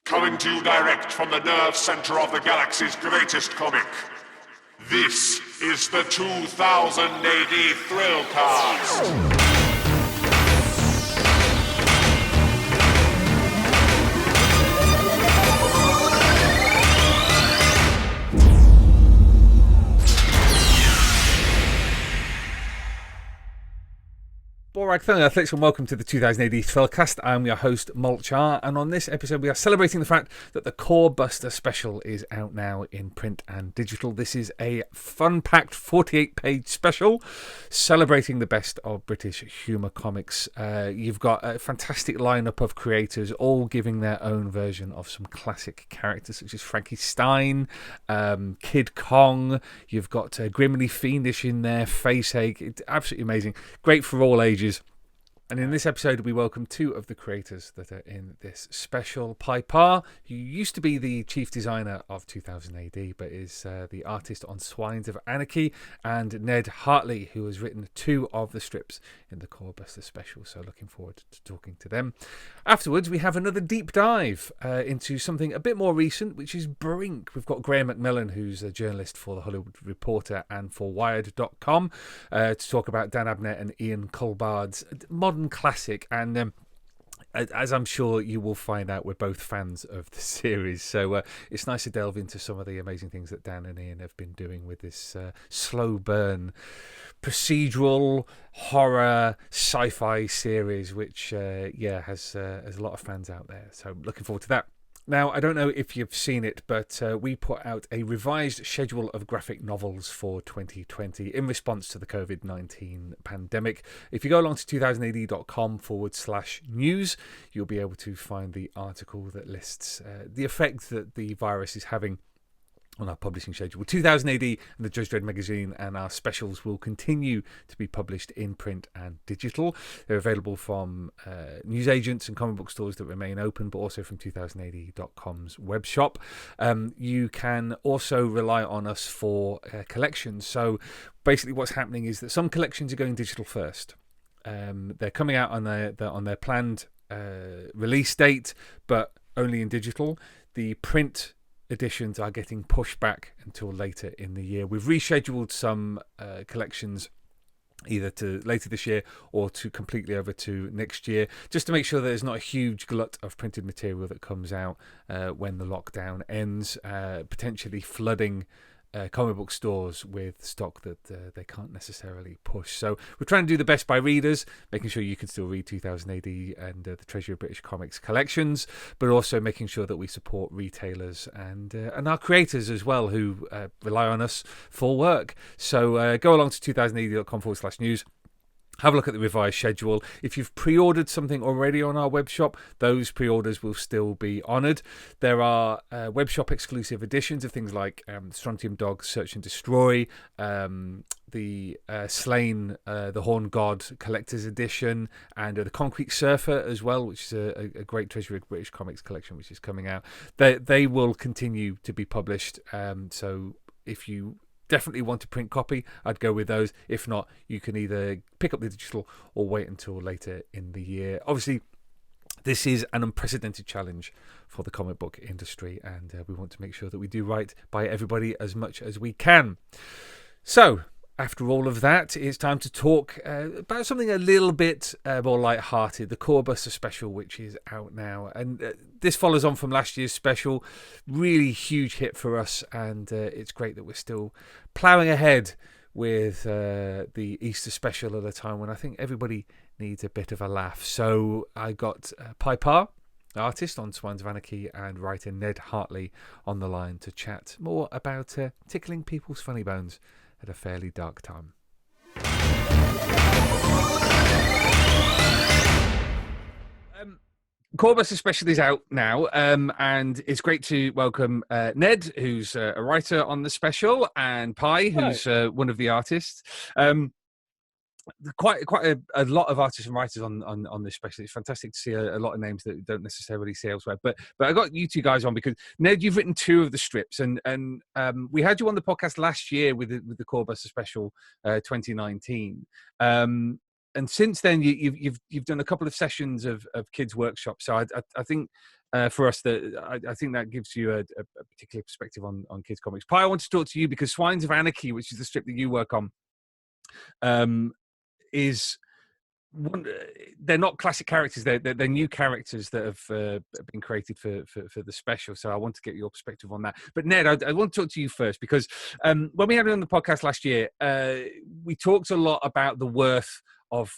Coming to you direct from the nerve center of the galaxy's greatest comic. This is the 2000 AD Thrillcast. Alright, fellow athletes, and welcome to the 2000 AD Thrillcast. I'm your host, Molch-R, and on this episode we are celebrating the fact that the Core Buster special is out now in print and digital. This is a fun-packed 48-page special celebrating the best of British humour comics. You've got a fantastic lineup of creators, all giving their own version of some classic characters, such as Frankie Stein, Kid Kong. You've got Grimly Fiendish in there, Faceache. It's absolutely amazing. Great for all ages. And in this episode, we welcome two of the creators that are in this special. Pye Parr, who used to be the chief designer of 2000 AD, but is the artist on Swines of Anarchy, and Ned Hartley, who has written two of the strips in the Core Buster special. So looking forward to talking to them. Afterwards, we have another deep dive into something a bit more recent, which is Brink. We've got Graeme MacMillan, who's a journalist for The Hollywood Reporter and for Wired.com, to talk about Dan Abnett and Ian Culbard's modern classic, and as I'm sure you will find out, we're both fans of the series, so it's nice to delve into some of the amazing things that Dan and Ian have been doing with this slow burn procedural horror sci-fi series, which has a lot of fans out there, so looking forward to that. Now, I don't know if you've seen it, but we put out a revised schedule of graphic novels for 2020 in response to the COVID-19 pandemic. If you go along to 2000ad.com/news, you'll be able to find the article that lists the effect that the virus is having on our publishing schedule. 2000 AD and the Judge Dredd magazine and our specials will continue to be published in print and digital. They're available from newsagents and comic book stores that remain open, but also from 2000ad.com's web shop. You can also rely on us for collections. So basically what's happening is that some collections are going digital first. They're coming out on their planned release date, but only in digital. The print editions are getting pushed back until later in the year. We've rescheduled some collections either to later this year or to completely over to next year, just to make sure that there's not a huge glut of printed material that comes out when the lockdown ends, potentially flooding comic book stores with stock that they can't necessarily push. So we're trying to do the best by readers, making sure you can still read 2000 AD and the Treasury of British Comics collections, but also making sure that we support retailers and our creators as well, who rely on us for work. So go along to 2000ad.com/news. Have a look at the revised schedule. If you've pre-ordered something already on our web shop, those pre-orders will still be honoured. There are web shop exclusive editions of things like Strontium Dog Search and Destroy, the Slain, the Horn God Collector's Edition, and the Concrete Surfer as well, which is a great Treasury of British Comics collection which is coming out. They will continue to be published. So if you definitely want a print copy, I'd go with those. If not, you can either pick up the digital or wait until later in the year. Obviously, this is an unprecedented challenge for the comic book industry, and we want to make sure that we do right by everybody as much as we can. So, after all of that, it's time to talk about something a little bit more light-hearted, the Core Buster special, which is out now. And this follows on from last year's special. Really huge hit for us, and it's great that we're still ploughing ahead with the Easter special at a time when I think everybody needs a bit of a laugh. So I got Pye Parr, artist on Swines of Anarchy, and writer Ned Hartley on the line to chat more about tickling people's funny bones at a fairly dark time. Core Buster special is out now, and it's great to welcome Ned, who's a writer on the special, and Pye, who's one of the artists. Quite a lot of artists and writers on this special. It's fantastic to see a lot of names that you don't necessarily see elsewhere. But I got you two guys on because Ned, you've written two of the strips, and we had you on the podcast last year with the Core Buster special 2019. And since then, you've done a couple of sessions of kids' workshops. So I think for us. That I think that gives you a particular perspective on kids comics. Pye, I want to talk to you because Swines of Anarchy, which is the strip that you work on, is one, they're not classic characters. They're new characters that have been created for the special. So I want to get your perspective on that. But Ned, I want to talk to you first because when we had it on the podcast last year, we talked a lot about the worth of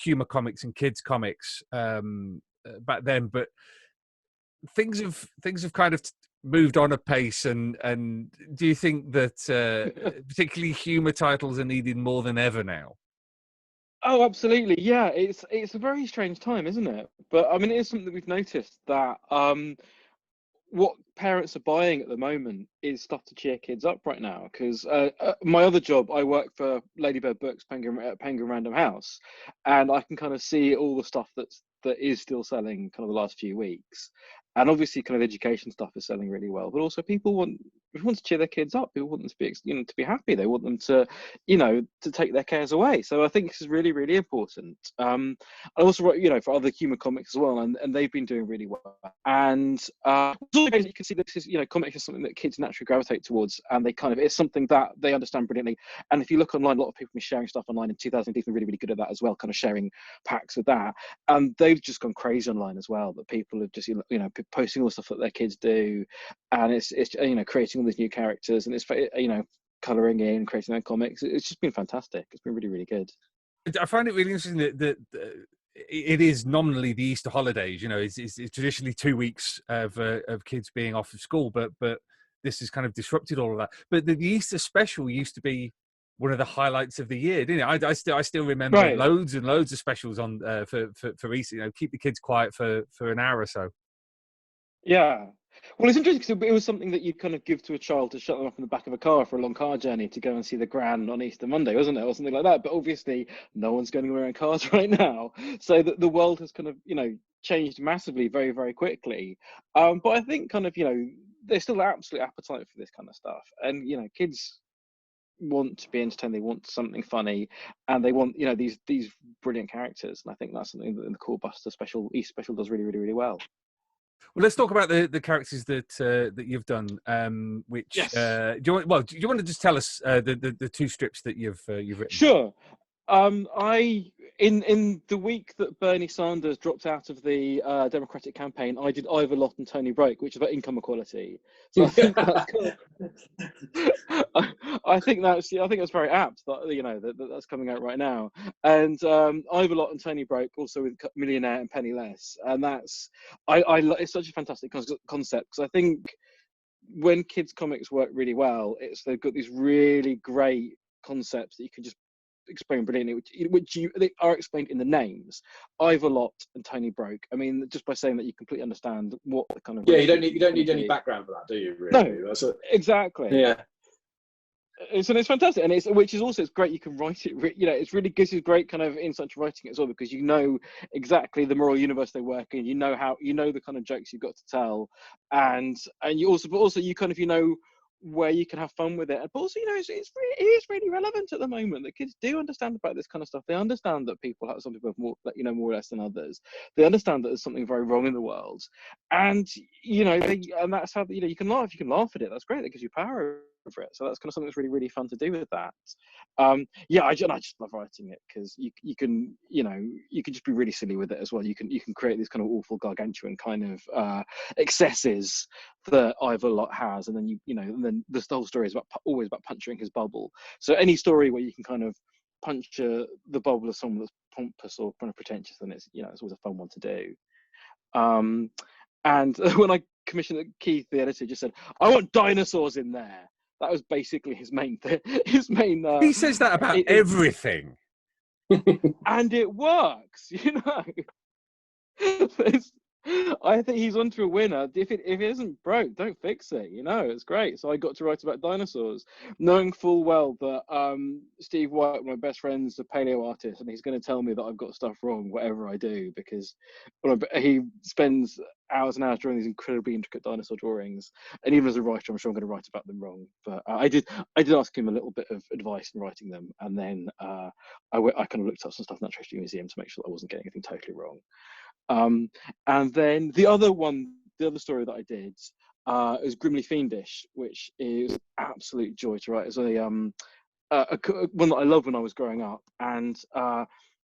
humor comics and kids comics back then. But things have kind of moved on a pace. And do you think that particularly humor titles are needed more than ever now? Oh, absolutely. Yeah, it's a very strange time, isn't it? But I mean, it is something that we've noticed that what parents are buying at the moment is stuff to cheer kids up right now. Because my other job, I work for Ladybird Books, Penguin Random House, and I can kind of see all the stuff that is still selling kind of the last few weeks. And obviously, kind of education stuff is selling really well. But also, people want to cheer their kids up. People want them to be, to be happy. They want them to, to take their cares away. So I think this is really, really important. I also write, for other humor comics as well, and they've been doing really well. And you can see that this is, comics is something that kids naturally gravitate towards, and it's something that they understand brilliantly. And if you look online, a lot of people are sharing stuff online. In 2000, they've been really, really good at that as well, kind of sharing packs with that. And they've just gone crazy online as well. That people have just, posting all the stuff that their kids do, and it's creating all these new characters, and it's colouring in, creating their comics. It's just been fantastic. It's been really, really good. I find it really interesting that it is nominally the Easter holidays. It's traditionally 2 weeks of kids being off of school, but this has kind of disrupted all of that. But the Easter special used to be one of the highlights of the year, didn't it? I still remember loads and loads of specials on for Easter. Keep the kids quiet for an hour or so. Yeah. Well, it's interesting because it was something that you'd kind of give to a child to shut them up in the back of a car for a long car journey to go and see the Grand on Easter Monday, wasn't it? Or something like that. But obviously, no one's going anywhere in cars right now. So the world has kind of, changed massively very, very quickly. But I think kind of, there's still absolute appetite for this kind of stuff. And, kids want to be entertained, they want something funny, and they want, these brilliant characters. And I think that's something that the Core Buster special, East special does really, really, really well. Well, let's talk about the characters that you've done. Which yes. Do you want to just tell us the two strips that you've written? Sure. In the week that Bernie Sanders dropped out of the Democratic campaign, I did Ivor Lott and Tony Broke, which is about income equality. So I think that's cool. I think that's very apt that that's coming out right now. And Ivor Lott and Tony Broke, also with Millionaire and Penniless, and that's it's such a fantastic concept, because I think when kids comics work really well, they've got these really great concepts that you can just explain brilliantly, which they are explained in the names. Ivor Lott and Tony Broke. I mean, just by saying that, you completely understand what the kind of you don't need any background for that, do you? Really? No, exactly. Yeah. It's fantastic, and it's great. You can write it. It's really good. It's great kind of insight to writing it as well, because you know exactly the moral universe they work in. You know the kind of jokes you've got to tell, and you also you kind of where you can have fun with it. But also, it is really relevant at the moment. The kids do understand about this kind of stuff. They understand that some people have more, more or less than others. They understand that there's something very wrong in the world, and and that's how you can laugh. You can laugh at it. That's great. That gives you power over it. So that's kind of something that's really, really fun to do with that. I just love writing it, because you can just be really silly with it as well. You can create these kind of awful gargantuan kind of excesses that Ivor Lott has, and then and then the whole story is always about puncturing his bubble. So any story where you can kind of puncture the bubble of someone that's pompous or kind of pretentious, then it's always a fun one to do. And when I commissioned it, Keith, the editor, just said, "I want dinosaurs in there." That was basically his main thing. He says that about everything, and it works. I think he's onto a winner. If it isn't broke, don't fix it. It's great. So I got to write about dinosaurs, knowing full well that Steve White, my best friend's a paleo artist, and he's going to tell me that I've got stuff wrong whatever I do, because he spends hours and hours drawing these incredibly intricate dinosaur drawings, and even as a writer, I'm sure I'm going to write about them wrong. But I did ask him a little bit of advice in writing them, and then I kind of looked up some stuff in the Natural History Museum to make sure that I wasn't getting anything totally wrong. And then the other one the other story that I did is Grimly Fiendish, which is absolute joy to write. It's one that I loved when I was growing up, and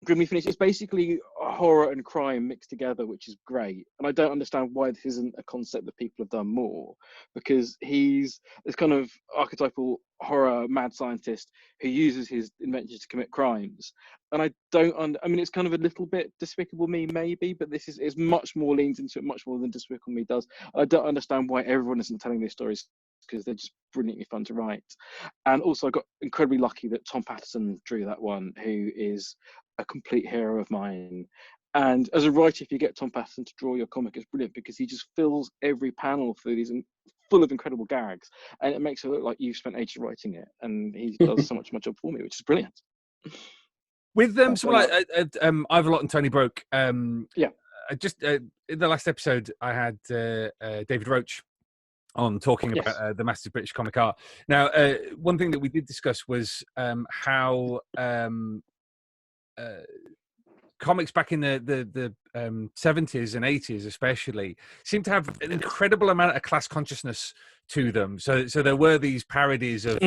Grimly Fiendish is basically horror and crime mixed together, which is great. And I don't understand why this isn't a concept that people have done more, because he's this kind of archetypal horror mad scientist who uses his inventions to commit crimes. And I mean, it's kind of a little bit Despicable Me, maybe, but this is much more leans into it, much more than Despicable Me does. I don't understand why everyone isn't telling these stories, because they're just brilliantly fun to write. And also, I got incredibly lucky that Tom Patterson drew that one, who is a complete hero of mine. And as a writer, if you get Tom Patterson to draw your comic, it's brilliant, because he just fills every panel through these full of incredible gags, and it makes it look like you've spent ages writing it. And he does so much of my job for me, which is brilliant. With someone like Ivolot and Tony Broke, yeah, just in the last episode, I had David Roach on talking about the Masters of British Comic Art. Now, one thing that we did discuss was how comics back in the 70s and 80s especially seemed to have an incredible amount of class consciousness to them. So there were these parodies of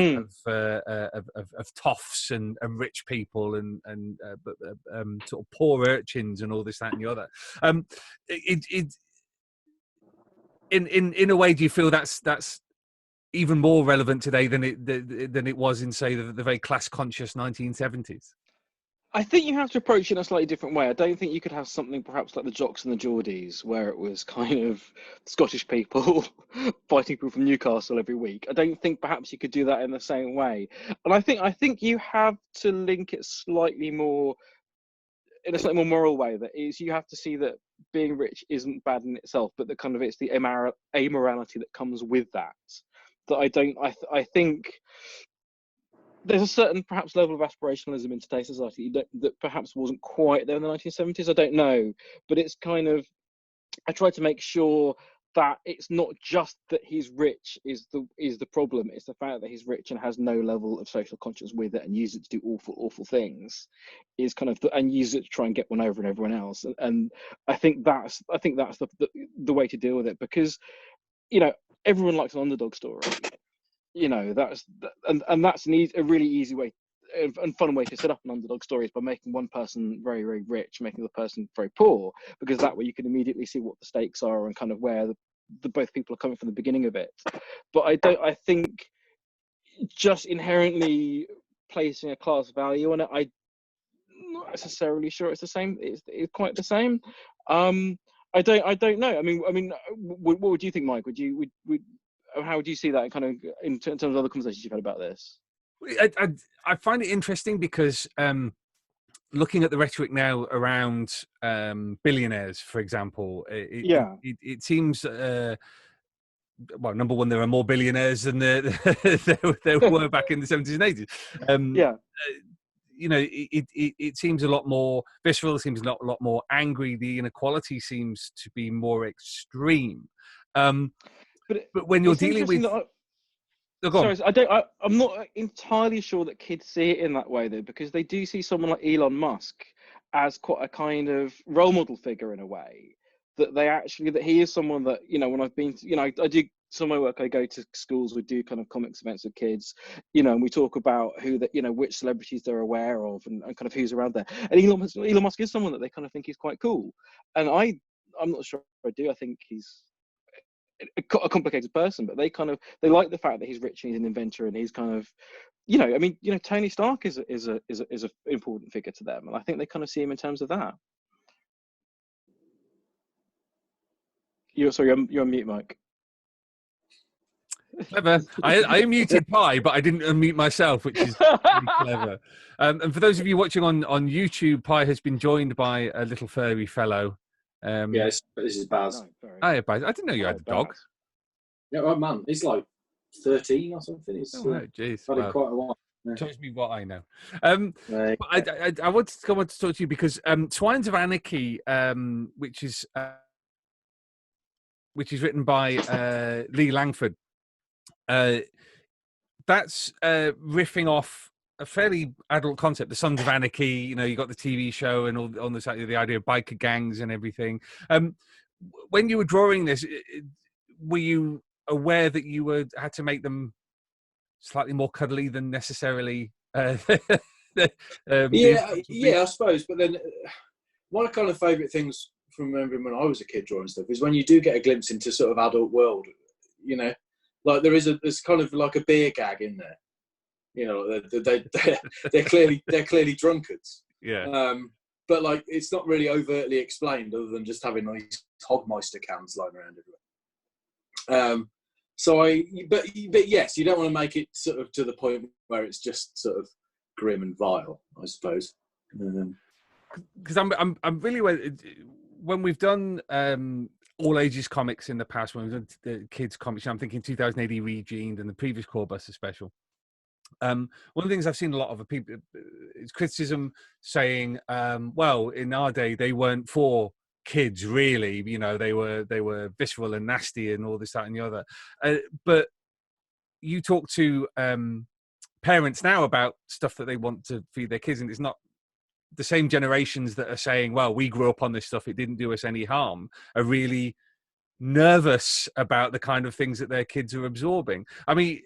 toffs and rich people and sort of poor urchins and all this, that, and the other. In a way, do you feel that's even more relevant today than it was in, say, the very class conscious 1970s? I think you have to approach it in a slightly different way. I don't think you could have something perhaps like the Jocks and the Geordies, where it was kind of Scottish people fighting people from Newcastle every week. I don't think perhaps you could do that in the same way. And I think you have to link it slightly more, in a slightly more moral way. That is, you have to see that being rich isn't bad in itself, but that kind of it's the amorality that comes with that. That I think there's a certain perhaps level of aspirationalism in today's society that perhaps wasn't quite there in the 1970s. I don't know, but it's kind of, I try to make sure that it's not just that he's rich is the problem. It's the fact that he's rich and has no level of social conscience with it, and uses it to do awful things, is kind of and use it to try and get one over on everyone else. And I think that's the way to deal with it, because everyone likes an underdog story. That's a really easy way and fun way to set up an underdog story, is by making one person very, very rich, making the person very poor, because that way you can immediately see what the stakes are and kind of where the both people are coming from the beginning of it. But I think just inherently placing a class value on it, I'm not necessarily sure it's the same. It's quite the same. I don't know. I mean, what would you think, Mike? How would you see that kind of in terms of other conversations you've had about this? I find it interesting because looking at the rhetoric now around billionaires, for example, it seems, well, number one, there are more billionaires than there were back in the 70s and 80s. It seems a lot more visceral, it seems a lot more angry. The inequality seems to be more extreme. But when you're dealing with... I'm not entirely sure that kids see it in that way, though, because they do see someone like Elon Musk as quite a kind of role model figure in a way. That he is someone that, when I've been to, I do some of my work, I go to schools, we do kind of comics events with kids, and we talk about which celebrities they're aware of and kind of who's around there. And Elon Musk is someone that they kind of think is quite cool. And I'm not sure I do. I think he's a complicated person, but they like the fact that he's rich and he's an inventor, and he's kind of, Tony Stark is a important figure to them, and I think they kind of see him in terms of that. You're on mute, Mike. Clever. I unmuted Pye, but I didn't unmute myself, which is pretty clever. And for those of you watching on YouTube, Pye has been joined by a little furry fellow. Yes, this is Baz. I didn't know you had a dog. Yeah, oh man, he's like 13 or something. He's jeez, had quite a while. Yeah. Shows me what I know. But I wanted to come on to talk to you because Swines of Anarchy, which is written by Lee Langford, that's riffing off a fairly adult concept, the Sons of Anarchy. You got the TV show and all the idea of biker gangs and everything. when you were drawing this, were you aware that you had to make them slightly more cuddly than necessarily? Yeah, I suppose. But then, one of the kind of favourite things from remembering when I was a kid drawing stuff is when you do get a glimpse into sort of adult world. You know, like there's kind of like a beer gag in there. You know, they're clearly drunkards. Yeah. But like, it's not really overtly explained, other than just having these Hogmeister cans lying around everywhere. But yes, you don't want to make it sort of to the point where it's just sort of grim and vile, I suppose. Because I'm really, when we've done all ages comics in the past, when we've done the kids comics, I'm thinking 2000 AD Regened and the previous Core Buster special. One of the things I've seen a lot of people is criticism saying, well, in our day they weren't for kids really, you know, they were visceral and nasty and all this, that and the other. But you talk to parents now about stuff that they want to feed their kids, and it's not the same generations that are saying, well, we grew up on this stuff, it didn't do us any harm, are really nervous about the kind of things that their kids are absorbing. I mean,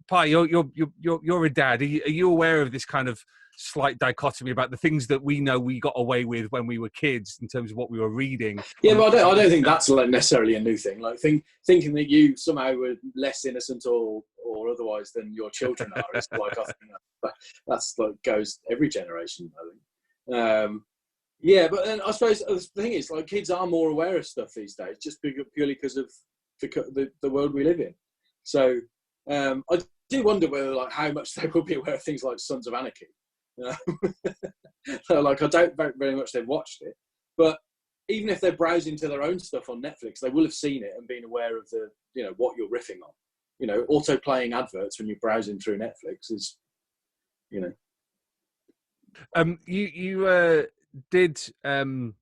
Pye, you're a dad. Are you aware of this kind of slight dichotomy about the things that we know we got away with when we were kids in terms of what we were reading? Yeah, but I don't think that's like necessarily a new thing. Like thinking that you somehow were less innocent or otherwise than your children are is like, I think that's like goes every generation, I think. Yeah, but then I suppose the thing is, like, kids are more aware of stuff these days, just purely because of the world we live in. So I do wonder whether, like, how much they will be aware of things like Sons of Anarchy. Like, I doubt very much they've watched it, but even if they're browsing to their own stuff on Netflix, they will have seen it and been aware of the, you know, what you're riffing on. You know, auto playing adverts when you're browsing through Netflix is, you know. You did Realm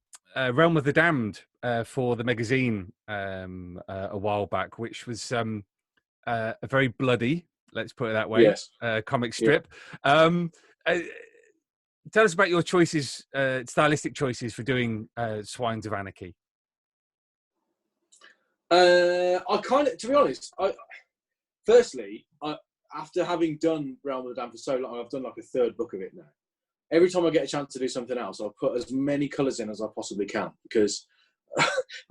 of the Damned for the magazine a while back, which was a very bloody, let's put it that way, yes, comic strip. Yeah. Tell us about your choices, stylistic choices for doing Swines of Anarchy. I kind of, to be honest, firstly, after having done Realm of the Damned for so long, I've done like a third book of it now. Every time I get a chance to do something else, I'll put as many colours in as I possibly can, because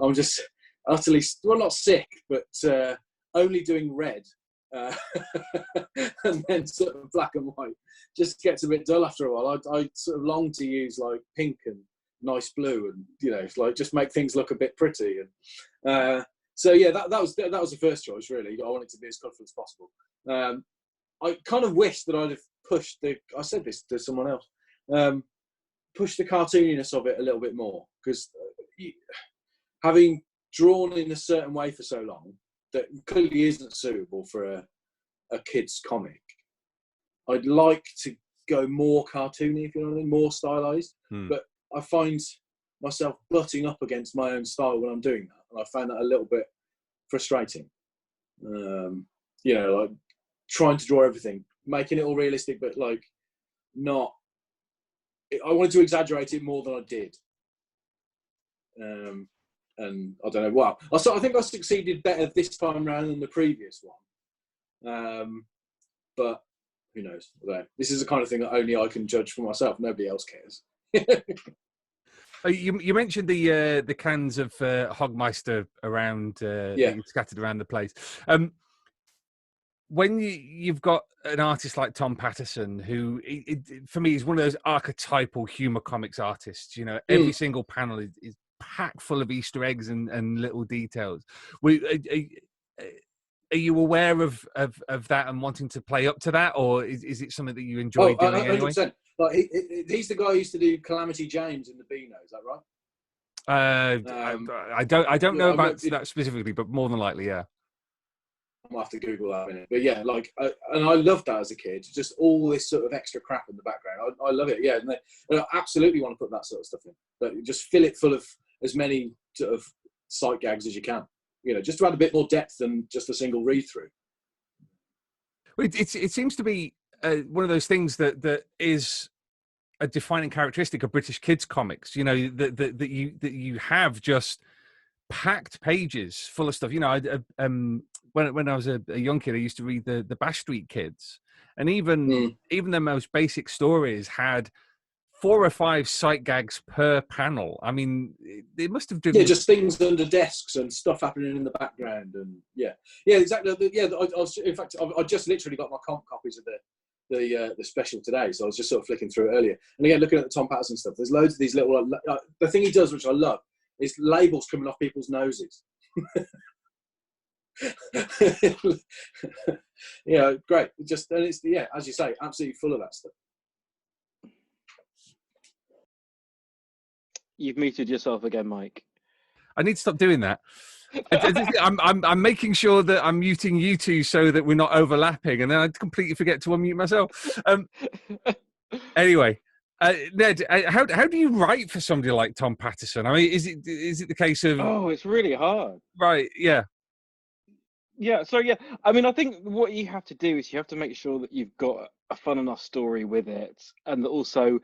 I'm just utterly, well, not sick, but only doing red and then sort of black and white just gets a bit dull after a while. I sort of long to use like pink and nice blue, and, you know, like just make things look a bit pretty. And so yeah, that was the first choice, really. I wanted to be as colourful as possible. I kind of wish that I'd have pushed I said this to someone else, push the cartooniness of it a little bit more, because having drawn in a certain way for so long that clearly isn't suitable for a kid's comic, I'd like to go more cartoony, if you know what I mean, more stylized. But I find myself butting up against my own style when I'm doing that, and I found that a little bit frustrating. You know, like trying to draw everything, making it all realistic, but like not. I wanted to exaggerate it more than I did, and I don't know. Wow, I think I succeeded better this time around than the previous one. But who knows? This is the kind of thing that only I can judge for myself. Nobody else cares. You mentioned the cans of Hogmeister around, scattered around the place. When you've got an artist like Tom Patterson, who for me is one of those archetypal humor comics artists, you know, every single panel is packed full of Easter eggs and little details. Are you aware of that and wanting to play up to that, or is it something that you enjoy doing 100%. Anyway? Like he's the guy who used to do Calamity James in the Beano, is that right? I don't know about that specifically, but more than likely, yeah. I'll have to Google that in a minute. But yeah, like, and I loved that as a kid. Just all this sort of extra crap in the background. I love it. Yeah, and I absolutely want to put that sort of stuff in. But just fill it full of as many sort of sight gags as you can. You know, just to add a bit more depth than just a single read through. It seems to be one of those things that is a defining characteristic of British kids comics. You know, that you have just packed pages full of stuff. You know, when I was a young kid, I used to read the Bash Street Kids, and even the most basic stories had 4 or 5 sight gags per panel. I mean, it must have driven... Yeah, just things under desks and stuff happening in the background, and yeah, exactly. Yeah, in fact, I just literally got my comp copies of the special today, so I was just sort of flicking through it earlier. And again, looking at the Tom Patterson stuff, there's loads of these little. The thing he does, which I love, is labels coming off people's noses. Yeah, great. Just and it's as you say, absolutely full of that stuff. You've muted yourself again, Mike. I need to stop doing that. I'm making sure that I'm muting you two so that we're not overlapping, and then I completely forget to unmute myself. Anyway, Ned, how do you write for somebody like Tom Patterson? I mean, is it the case of... Oh, it's really hard. Right, yeah. Yeah, so yeah, I mean, I think what you have to do is you have to make sure that you've got a fun enough story with it, and that also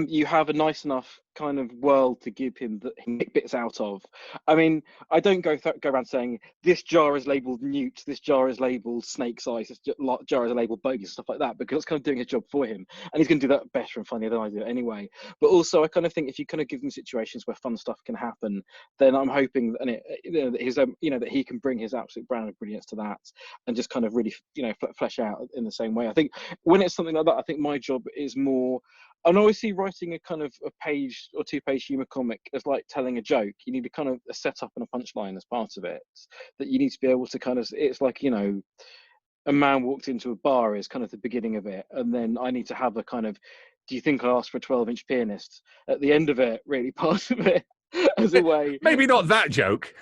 you have a nice enough kind of world to give him that he can pick bits out of. I mean, I don't go around saying this jar is labelled newt, this jar is labelled snake's eyes, this jar is labelled bogies, stuff like that, because it's kind of doing his job for him, and he's going to do that better and funnier than I do anyway. But also, I kind of think if you kind of give him situations where fun stuff can happen, then I'm hoping that he can bring his absolute brand of brilliance to that, and just kind of really flesh out in the same way. I think when it's something like that, I think my job is more. And I always see writing a kind of a page or 2-page humour comic as like telling a joke. You need a kind of a setup and a punchline as part of it. That you need to be able to kind of, it's like, a man walked into a bar is kind of the beginning of it. And then I need to have a kind of, do you think I asked for a 12-inch pianist? At the end of it, really part of it as a way. Maybe not that joke.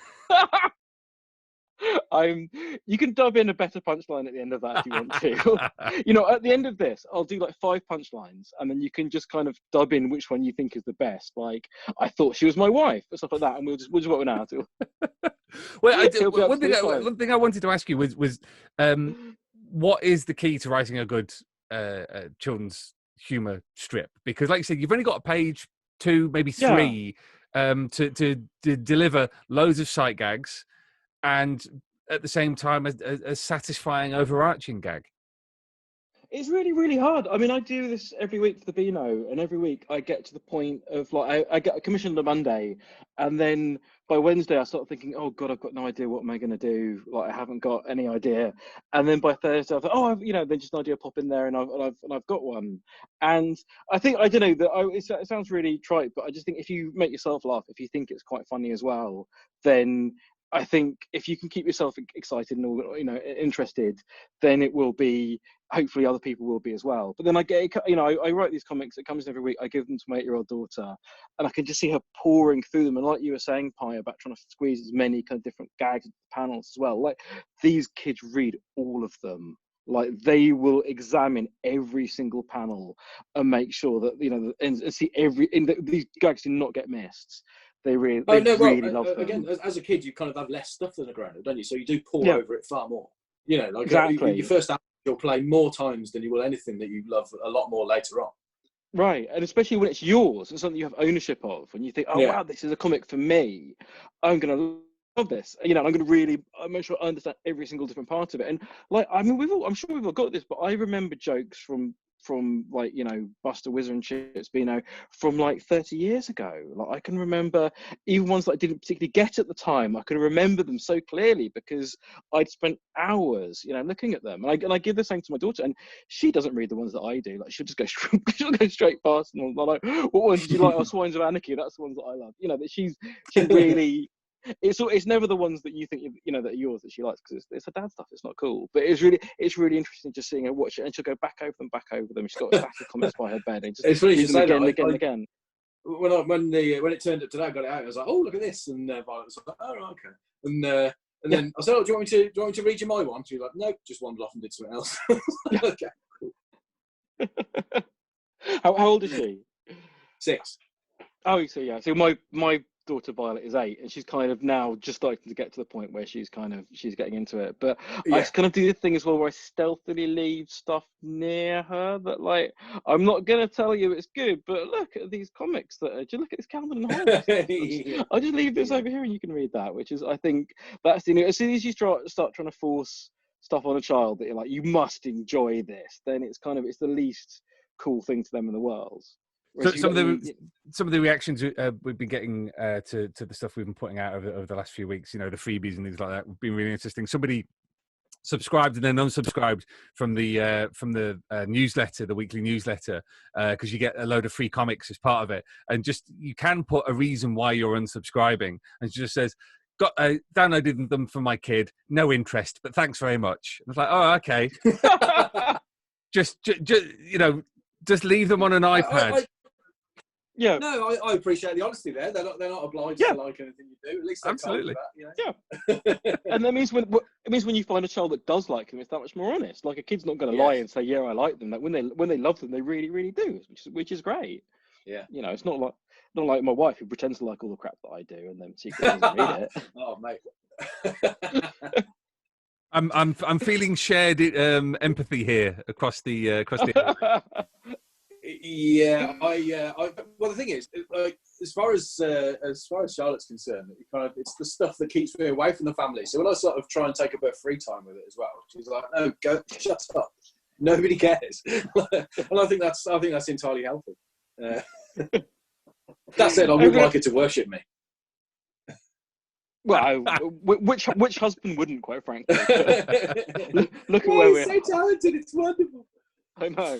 You can dub in a better punchline at the end of that if you want to. At the end of this, I'll do like 5 punchlines, and then you can just kind of dub in which one you think is the best. Like, I thought she was my wife, or stuff like that, and we'll just work it out. Well, one thing I wanted to ask you was what is the key to writing a good children's humour strip? Because, like you said, you've only got a page, 2, maybe 3, to deliver loads of sight gags, and at the same time a satisfying overarching gag. It's really, really hard. I mean, I do this every week for the Beano, and every week I get to the point of like I get commissioned on Monday, and then by Wednesday I start thinking, oh God, I've got no idea what am I going to do. Like, I haven't got any idea. And then by Thursday I thought, then just an idea pop in there, and I've got one. And I think, I don't know, that it sounds really trite, but I just think if you make yourself laugh, if you think it's quite funny as well, then I think if you can keep yourself excited and interested, then it will be, hopefully other people will be as well. But then I write these comics, it comes every week, I give them to my 8-year-old daughter, and I can just see her pouring through them. And like you were saying, Pye, about trying to squeeze as many kind of different gags into panels as well. Like, these kids read all of them. Like, they will examine every single panel and make sure that, and see these gags do not get missed. They really love them. Again, as a kid, you kind of have less stuff than a grown-up, don't you? So you do pore over it far more. Exactly. Your first album you'll play more times than you will anything that you love a lot more later on. Right, and especially when it's yours and something you have ownership of, and you think, wow, this is a comic for me. I'm going to love this. I'm going to really make sure I understand every single different part of it. And like, I mean, I'm sure we've all got this, but I remember jokes from like, Buster Whizzer and Chips Beano from like 30 years ago. Like, I can remember even ones that I didn't particularly get at the time. I can remember them so clearly because I'd spent hours, looking at them. And I give the same to my daughter, and she doesn't read the ones that I do. Like, she'll just go straight past, and I'm like, what ones did you like? Oh, Swines of Anarchy. That's the ones that I love. That she really. It's never the ones that you think that are yours that she likes, because it's her dad stuff. It's not cool, but it's really interesting just seeing her watch it, and she'll go back over them. She's got a stack of comments by her bed, and just it's funny you say again, that. Again and again. When it turned up today, I got it out. I was like, oh, look at this, and Violet was like, oh, right, okay, and then I said, oh, do you want me to read you my one? She was like, no, just wandered off and did something else. Okay, cool. How old is she? 6. Oh, so yeah. So my daughter Violet is 8, and she's kind of now just starting to get to the point where she's getting into it. But Yeah. I kind of do the thing as well where I stealthily leave stuff near her that, like, I'm not gonna tell you it's good, but look at these comics that are, just look at this Calvin and Hobbes. I'll just leave this over here and you can read that, which is, I think that's the, as soon as you start trying to force stuff on a child that you're like, you must enjoy this, then it's the least cool thing to them in the world. So some of the reactions we've been getting to the stuff we've been putting out over the last few weeks, the freebies and things like that, have been really interesting. Somebody subscribed and then unsubscribed from the newsletter, the weekly newsletter, because you get a load of free comics as part of it, and just you can put a reason why you're unsubscribing, and it just says, got downloaded them for my kid, no interest, but thanks very much. And it's like, oh, okay. just leave them on an iPad. Yeah. No, I appreciate the honesty there. They're not obliged to like anything you do. At least absolutely. Yeah. And that means when you find a child that does like them, it's that much more honest. Like, a kid's not going to lie and say, yeah, I like them. Like, when they love them, they really, really do, which is great. Yeah. It's not like my wife, who pretends to like all the crap that I do and then secretly doesn't read it. Oh, mate. I'm feeling shared empathy here across the. Yeah, well, the thing is, as far as Charlotte's concerned, it's the stuff that keeps me away from the family. So when I sort of try and take a bit of free time with it as well, she's like, "No, go, shut up. Nobody cares." And I think that's entirely healthy. That said, I would like her to worship me. Well, which husband wouldn't, quite frankly? Look at where we're. So talented, it's wonderful. I know.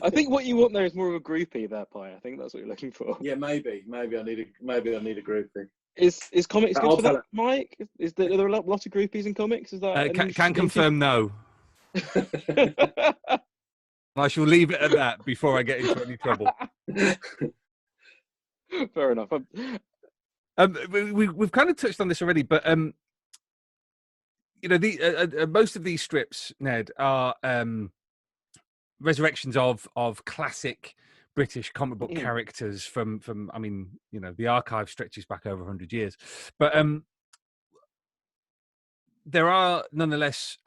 I think what you want there is more of a groupie there, Pye. I think that's what you're looking for. Yeah, maybe I need a groupie. Is comics good for that, Mike? Are there a lot of groupies in comics? Is that can confirm no. I shall leave it at that before I get into any trouble. Fair enough. We've kind of touched on this already, but most of these strips, Ned, are resurrections of classic British comic book characters from the archive stretches back over 100 years, but there are nonetheless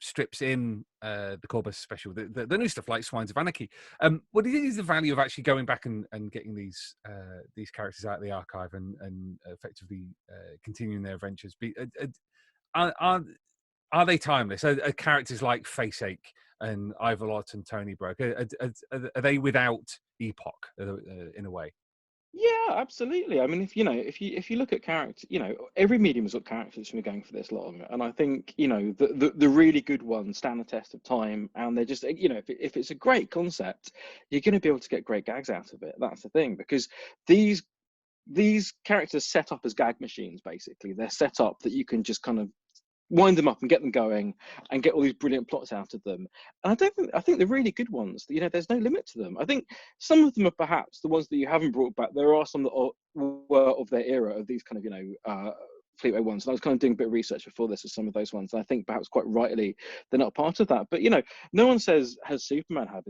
strips in the Corbus special, the new stuff like Swines of Anarchy. What do you think is the value of actually going back and getting these characters out of the archive and effectively continuing their adventures? Are they timeless? Are characters like Faceache and Ivolot and Tony Broke, are they without epoch in a way? Yeah, absolutely. I mean, if you look at characters, every medium has got characters from going for this long, and I think the really good ones stand the test of time, and they're just if it's a great concept, you're going to be able to get great gags out of it. That's the thing, because these characters set up as gag machines. Basically, they're set up that you can just kind of wind them up and get them going and get all these brilliant plots out of them. And I think the really good ones, there's no limit to them. I think some of them are perhaps the ones that you haven't brought back. There are some that were of their era, of these kind of Fleetway ones, and I was kind of doing a bit of research before this with some of those ones, and I think perhaps quite rightly they're not part of that. But no one says, has Superman had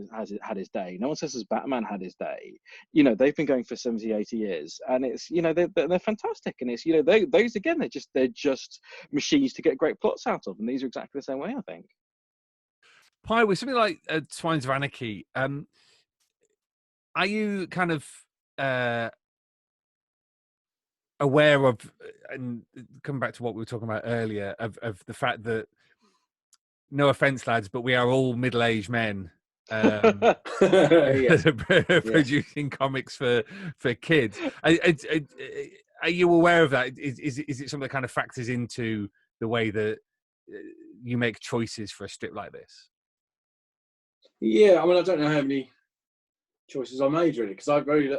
his day? No one says, has Batman had his day? They've been going for 70, 80 years, and it's they're fantastic, and it's those again, they're just machines to get great plots out of, and these are exactly the same way, I think. Pye, with something like Swines of Anarchy, are you kind of aware of, and coming back to what we were talking about earlier, of the fact that, no offense, lads, but we are all middle-aged men producing comics for kids. Are you aware of that? Is it something that kind of factors into the way that you make choices for a strip like this? Yeah, I mean, I don't know how many choices I made really, because I did,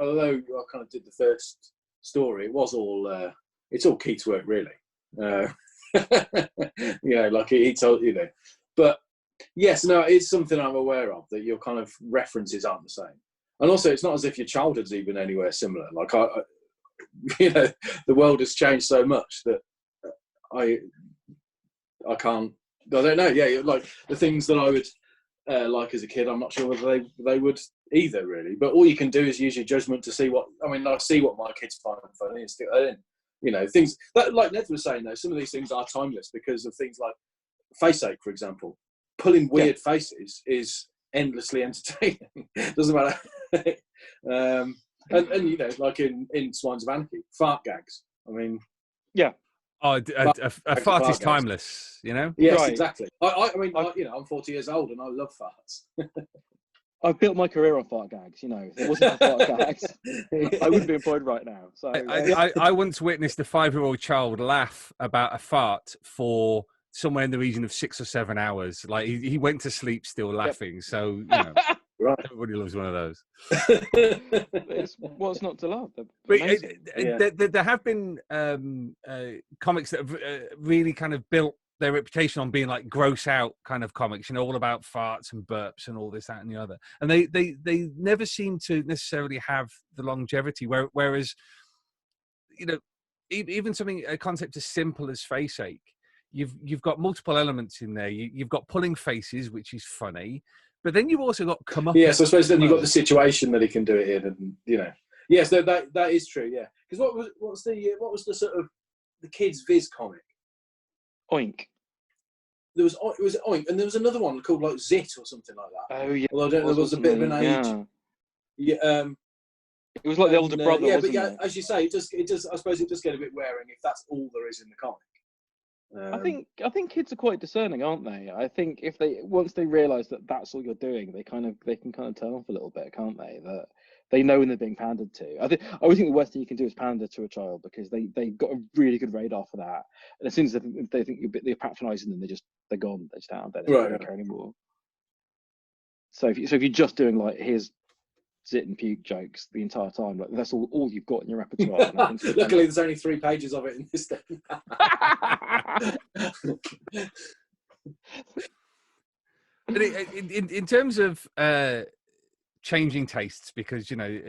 although I kind of did the first story, it was all it's all Keith's work really. Like he told but yes, no, it's something I'm aware of, that your kind of references aren't the same, and also it's not as if your childhood's even anywhere similar. Like the world has changed so much that I don't know. Yeah, like the things that I would like as a kid, I'm not sure whether they would either, really. But all you can do is use your judgment to see what. I mean, I see what my kids find funny and stick that in. You know, things that, like Ned was saying, though, some of these things are timeless because of things like face ache, for example. Pulling weird faces is endlessly entertaining. Doesn't matter. And you know, like in Swines of Anarchy, fart gags. I mean, yeah. Oh, a fart is timeless, you know? Yes, Right. exactly. I mean, you know, I'm 40 years old and I love farts. I've built my career on fart gags, you know. If it wasn't for fart gags, I wouldn't be employed right now. So I once witnessed a 5-year-old child laugh about a fart for somewhere in the region of 6 or 7 hours. Like he went to sleep still laughing. So, you know, Right. everybody loves one of those. What's not to love? But Amazing. there have been comics that have really kind of built their reputation on being like gross out kind of comics, you know, all about farts and burps and all this, that, and the other. And they never seem to necessarily have the longevity. Whereas, you know, even a concept as simple as face ache, you've got multiple elements in there. You've got pulling faces, which is funny, but then you've also got come up. Yes, I suppose then you've got the situation that he can do it in, and you know, yes, that is true. Yeah, because what was the sort of the kids' Viz comic? Oink. It was Oink, and there was another one called like Zit or something like that. Oh yeah. Although there was a bit of an age. Yeah. It was like the older brother. Yeah, wasn't but yeah, it? as you say, it does. I suppose it does get a bit wearing if that's all there is in the comic. I think kids are quite discerning, aren't they? I think if once they realise that that's all you're doing, they can kind of turn off a little bit, can't they? That they know when they're being pandered to. I always think the worst thing you can do is pander to a child because they got a really good radar for that. And as soon as they think you're patronising them, they're gone. They're just out. They don't care anymore. So if you're just doing like here's zit and puke jokes the entire time, like that's all you've got in your repertoire. And I think luckily, there's only 3 pages of it in this thing. But in terms of changing tastes, because you know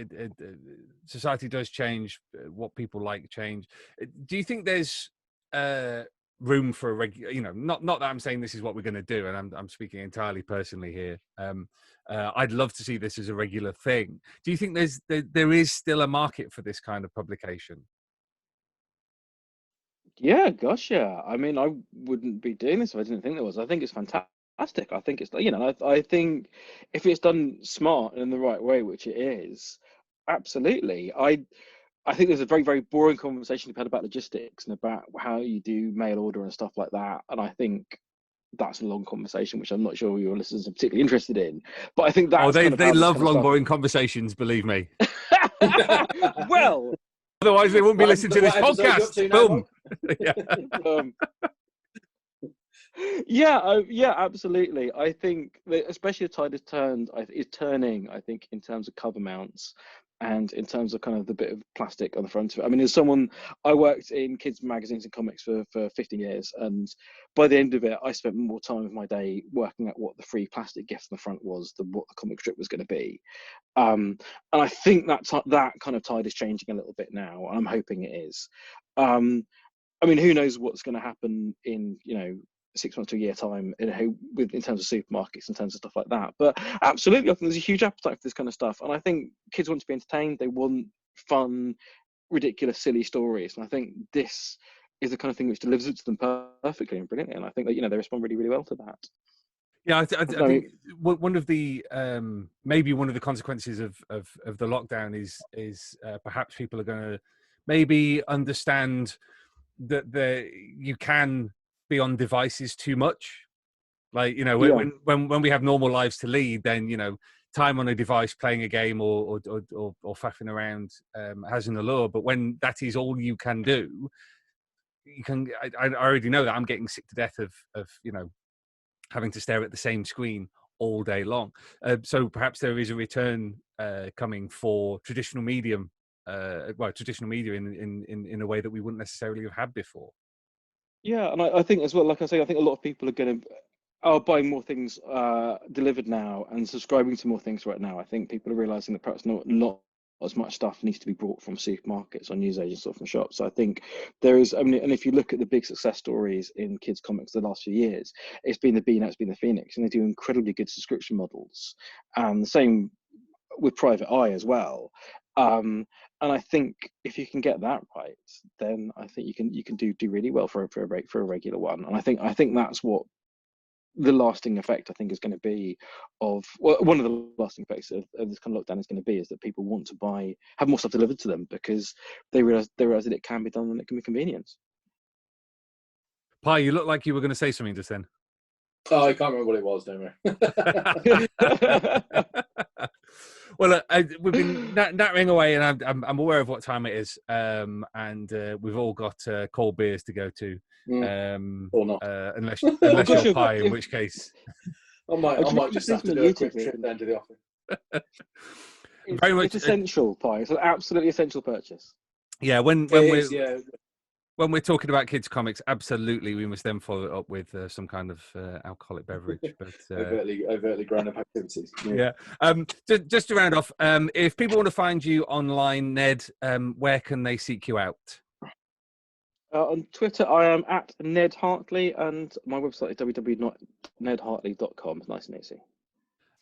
society does change, what people like change. Do you think there's room for a regular? You know, not that I'm saying this is what we're going to do, and I'm speaking entirely personally here. I'd love to see this as a regular thing. Do you think there is still a market for this kind of publication? Yeah, gosh, yeah. I mean, I wouldn't be doing this if I didn't think there was. I think it's fantastic. I think it's, you know, I think if it's done smart and in the right way, which it is, absolutely. I think there's a very, very boring conversation we've had about logistics and about how you do mail order and stuff like that. And I think that's a long conversation, which I'm not sure your listeners are particularly interested in. But I think that's they love long, boring conversations, believe me. Well, otherwise they wouldn't be listening to this podcast. Boom. Yeah, absolutely. I think that especially the tide is turning. I think in terms of cover mounts and in terms of kind of the bit of plastic on the front of it. I mean, as someone, I worked in kids magazines and comics for 15 years, and by the end of it, I spent more time of my day working out what the free plastic gift on the front was than what the comic strip was going to be. And I think that kind of tide is changing a little bit now, and I'm hoping it is. I mean, who knows what's going to happen in 6 months to a year time in terms of supermarkets, in terms of stuff like that. But absolutely, I think there's a huge appetite for this kind of stuff. And I think kids want to be entertained. They want fun, ridiculous, silly stories. And I think this is the kind of thing which delivers it to them perfectly and brilliantly. And I think that, they respond really, really well to that. Yeah, I think one of the maybe one of the consequences of the lockdown is perhaps people are going to maybe understand that you can be on devices too much. Like, when we have normal lives to lead, then time on a device playing a game or faffing around has an allure. But when that is all you can do, I already know that I'm getting sick to death of having to stare at the same screen all day long. So perhaps there is a return coming for traditional media in a way that we wouldn't necessarily have had before. Yeah, and I think as well, like I say, I think a lot of people are buying more things delivered now and subscribing to more things right now. I think people are realizing that perhaps not as much stuff needs to be brought from supermarkets or newsagents or from shops. So I think there is, and if you look at the big success stories in kids comics the last few years, it's been the Beano, it's been the Phoenix, and they do incredibly good subscription models. And the same with Private Eye as well. And I think if you can get that right, then I think you can do really well for a regular one. And I think that's what the lasting effect I think is going to be one of the lasting effects of this kind of lockdown is going to be is that people want to have more stuff delivered to them because they realize that it can be done and it can be convenient. Pye, you look like you were going to say something just then. Oh, I can't remember what it was, don't worry. Well, we've been nattering away, and I'm aware of what time it is, and we've all got cold beers to go to, or not, unless you're Pye, in which case I might just have to do a quick trip down to the office. It's essential, Pye. It's an absolutely essential purchase. Yeah, when we're talking about kids' comics, absolutely, we must then follow it up with some kind of alcoholic beverage. But overtly grown-up activities. Yeah. Just to round off, if people want to find you online, Ned, where can they seek you out? On Twitter, I am at Ned Hartley, and my website is www.nedhartley.com. It's nice and easy.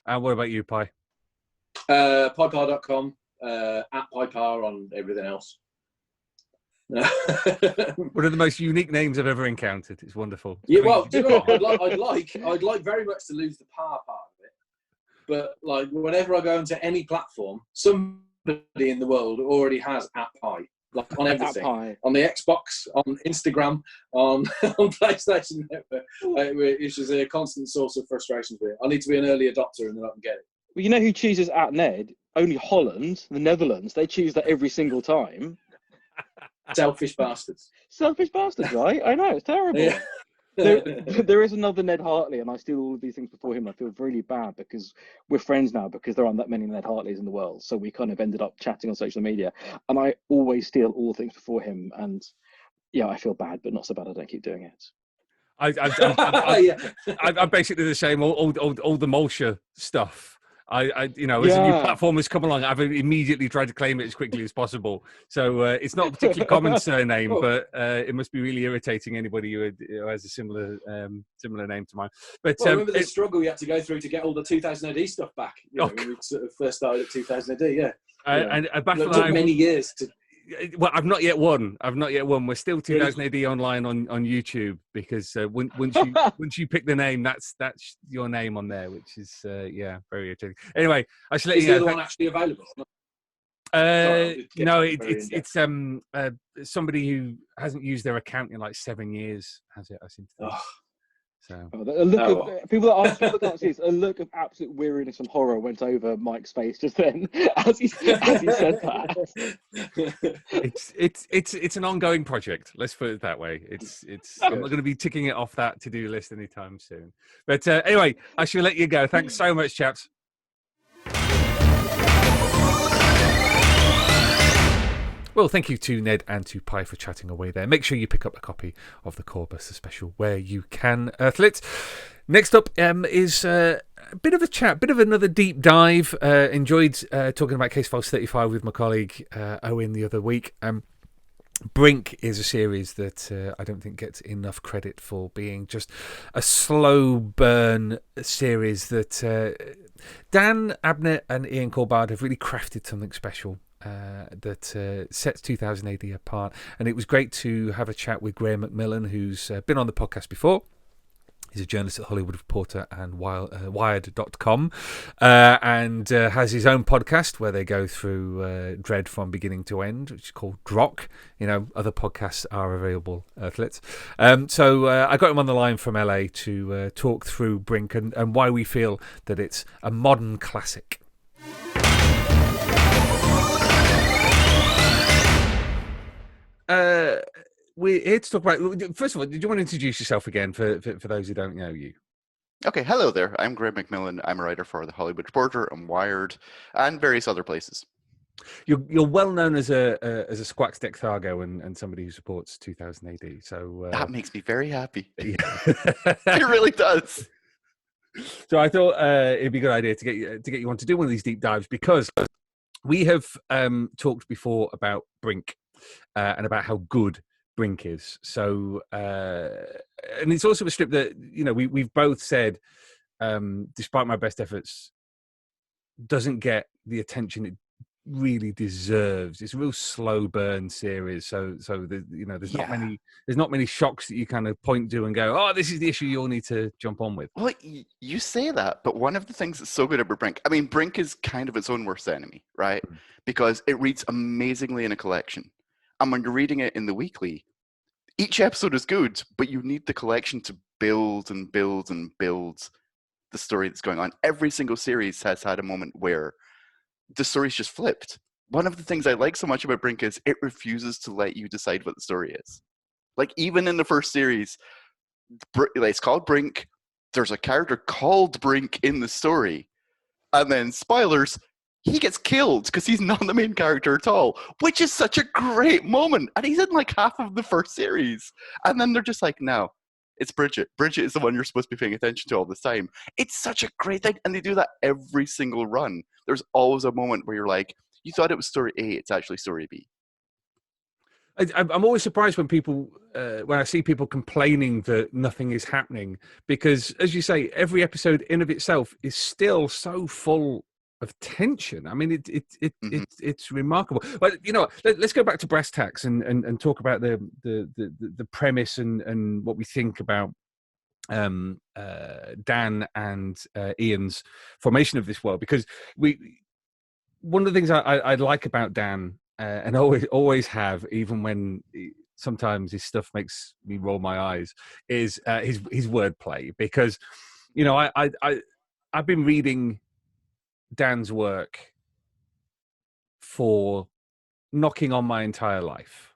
And what about you, Pye? Pyeparr.com, at Pye Parr on everything else. One of the most unique names I've ever encountered. It's wonderful. Yeah, well, do you know what? I'd like very much to lose the power part of it, but like whenever I go onto any platform, somebody in the world already has at Pye, like on everything, on the Xbox, on Instagram, on PlayStation Network, which is a constant source of frustration for me. I need to be an early adopter and then I can get it. Well, you know who chooses at Ned? Only Holland, the Netherlands. They choose that every single time. Selfish bastards. Selfish bastards, right? I know, it's terrible. Yeah. There is another Ned Hartley, and I steal all of these things before him. I feel really bad because we're friends now because there aren't that many Ned Hartleys in the world. So we kind of ended up chatting on social media, and I always steal all the things before him. And yeah, I feel bad, but not so bad I don't keep doing it. I'm basically the same. All the Molch-R stuff. As a new platform has come along, I've immediately tried to claim it as quickly as possible. So it's not a particularly common surname, but it must be really irritating anybody who has a similar name to mine. But I remember the struggle you had to go through to get all the 2000 AD stuff back. When we sort of first started at 2000 AD, and it took many years to. Well, I've not yet won. We're still 2000 AD online on YouTube because once you pick the name, that's your name on there, which is very irritating. Anyway, I should let you know. Is the other one actually available? No, it's somebody who hasn't used their account in like 7 years has it. I seem to think. So people that can't see this, a look of absolute weariness and horror went over Mike's face just then as he said that. It's an ongoing project. Let's put it that way. I'm not going to be ticking it off that to-do list anytime soon. But anyway, I shall let you go. Thanks so much, chaps. Well, thank you to Ned and to Pye for chatting away there. Make sure you pick up a copy of the Corebus special where you can, Earthlets. Next up is a bit of a chat, bit of another deep dive. Enjoyed talking about Case Files 35 with my colleague Owen the other week. Brink is a series that I don't think gets enough credit for being just a slow burn series that Dan Abnett and Ian Culbard have really crafted something special. That sets 2000 AD apart, and it was great to have a chat with Graeme MacMillan, who's been on the podcast before. He's a journalist at Hollywood Reporter and Wired.com, and has his own podcast where they go through Dread from beginning to end, which is called Drock. Other podcasts are available, Earthlets. So I got him on the line from LA to talk through Brink and why we feel that it's a modern classic. We're here to talk about. First of all, did you want to introduce yourself again for those who don't know you? Okay, hello there. I'm Graeme MacMillan. I'm a writer for the Hollywood Reporter and Wired and various other places. You're well known as a Squax Dexthago and somebody who supports 2000 AD. So that makes me very happy. Yeah. It really does. So I thought it'd be a good idea to get you on to do one of these deep dives because we have talked before about Brink. And about how good Brink is. So, and it's also a strip that we've both said, despite my best efforts, doesn't get the attention it really deserves. It's a real slow burn series, so there's not many shocks that you kind of point to and go, oh, this is the issue you'll need to jump on with. Well, you say that, but one of the things that's so good about Brink, I mean, Brink is kind of its own worst enemy, right? Because it reads amazingly in a collection. And when you're reading it in the weekly, each episode is good, but you need the collection to build and build and build the story that's going on. Every single series has had a moment where the story's just flipped. One of the things I like so much about Brink is it refuses to let you decide what the story is. Like, even in the first series, it's called Brink. There's a character called Brink in the story. And then, spoilers, he gets killed because he's not the main character at all, which is such a great moment. And he's in like half of the first series. And then they're just like, no, it's Bridget. Bridget is the one you're supposed to be paying attention to all this time. It's such a great thing. And they do that every single run. There's always a moment where you're like, you thought it was story A, it's actually story B. I'm always surprised when when I see people complaining that nothing is happening, because, as you say, every episode in of itself is still so full of tension. I mean, it's remarkable. But let's go back to brass tacks and talk about the premise and what we think about Dan and Ian's formation of this world, because one of the things I like about Dan, and always have, even when sometimes his stuff makes me roll my eyes, is his wordplay. Because I've been reading Dan's work for knocking on my entire life.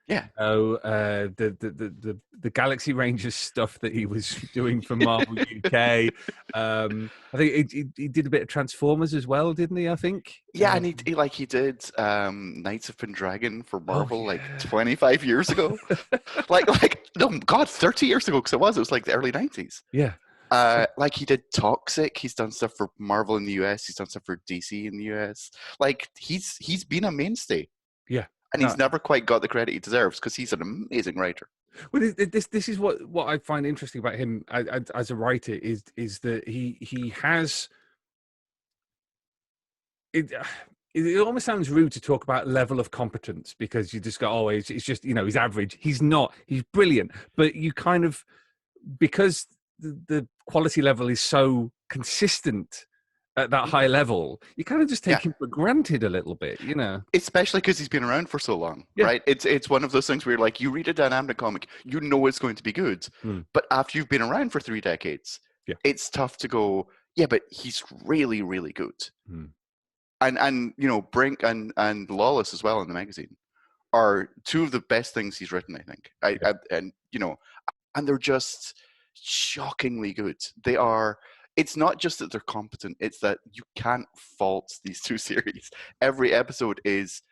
Yeah. So the Galaxy Rangers stuff that he was doing for Marvel UK. I think he did a bit of Transformers as well, didn't he? I think. Yeah, and he did Knights of Pendragon for Marvel like 25 years ago. No, God, 30 years ago, because it was like the early 90s. Yeah. Like he did Toxic. He's done stuff for Marvel in the US. He's done stuff for DC in the US. Like he's been a mainstay. Yeah. And he's never quite got the credit he deserves because he's an amazing writer. Well, this is what I find interesting about him as a writer is that he has it. It almost sounds rude to talk about level of competence, because you just go, oh, it's just he's average. He's not. He's brilliant, but you kind of, because the quality level is so consistent at that high level, you kind of just take him for granted a little bit, Especially because he's been around for so long, right? It's one of those things where, like, you read a Dan Abnett comic, you know it's going to be good, but after you've been around for 3 decades, it's tough to go, yeah, but he's really, really good. And Brink and Lawless as well in the magazine are 2 of the best things he's written, I think. And they're just shockingly good. They are. It's not just that they're competent, it's that you can't fault these 2 series. Every episode is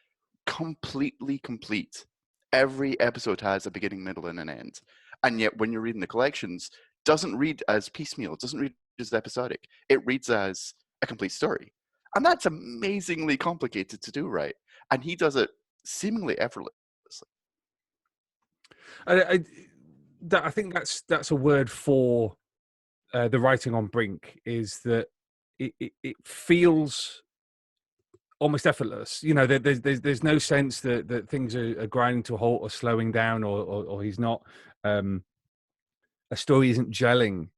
completely complete. Every episode has a beginning, middle, and an end. And yet, when you're reading the collections, doesn't read as piecemeal, it doesn't read as episodic. It reads as a complete story. And that's amazingly complicated to do, right? And he does it seemingly effortlessly. I think that's a word for the writing on Brink, is that it feels almost effortless. There's no sense that things are grinding to a halt or slowing down, or he's not. A story isn't gelling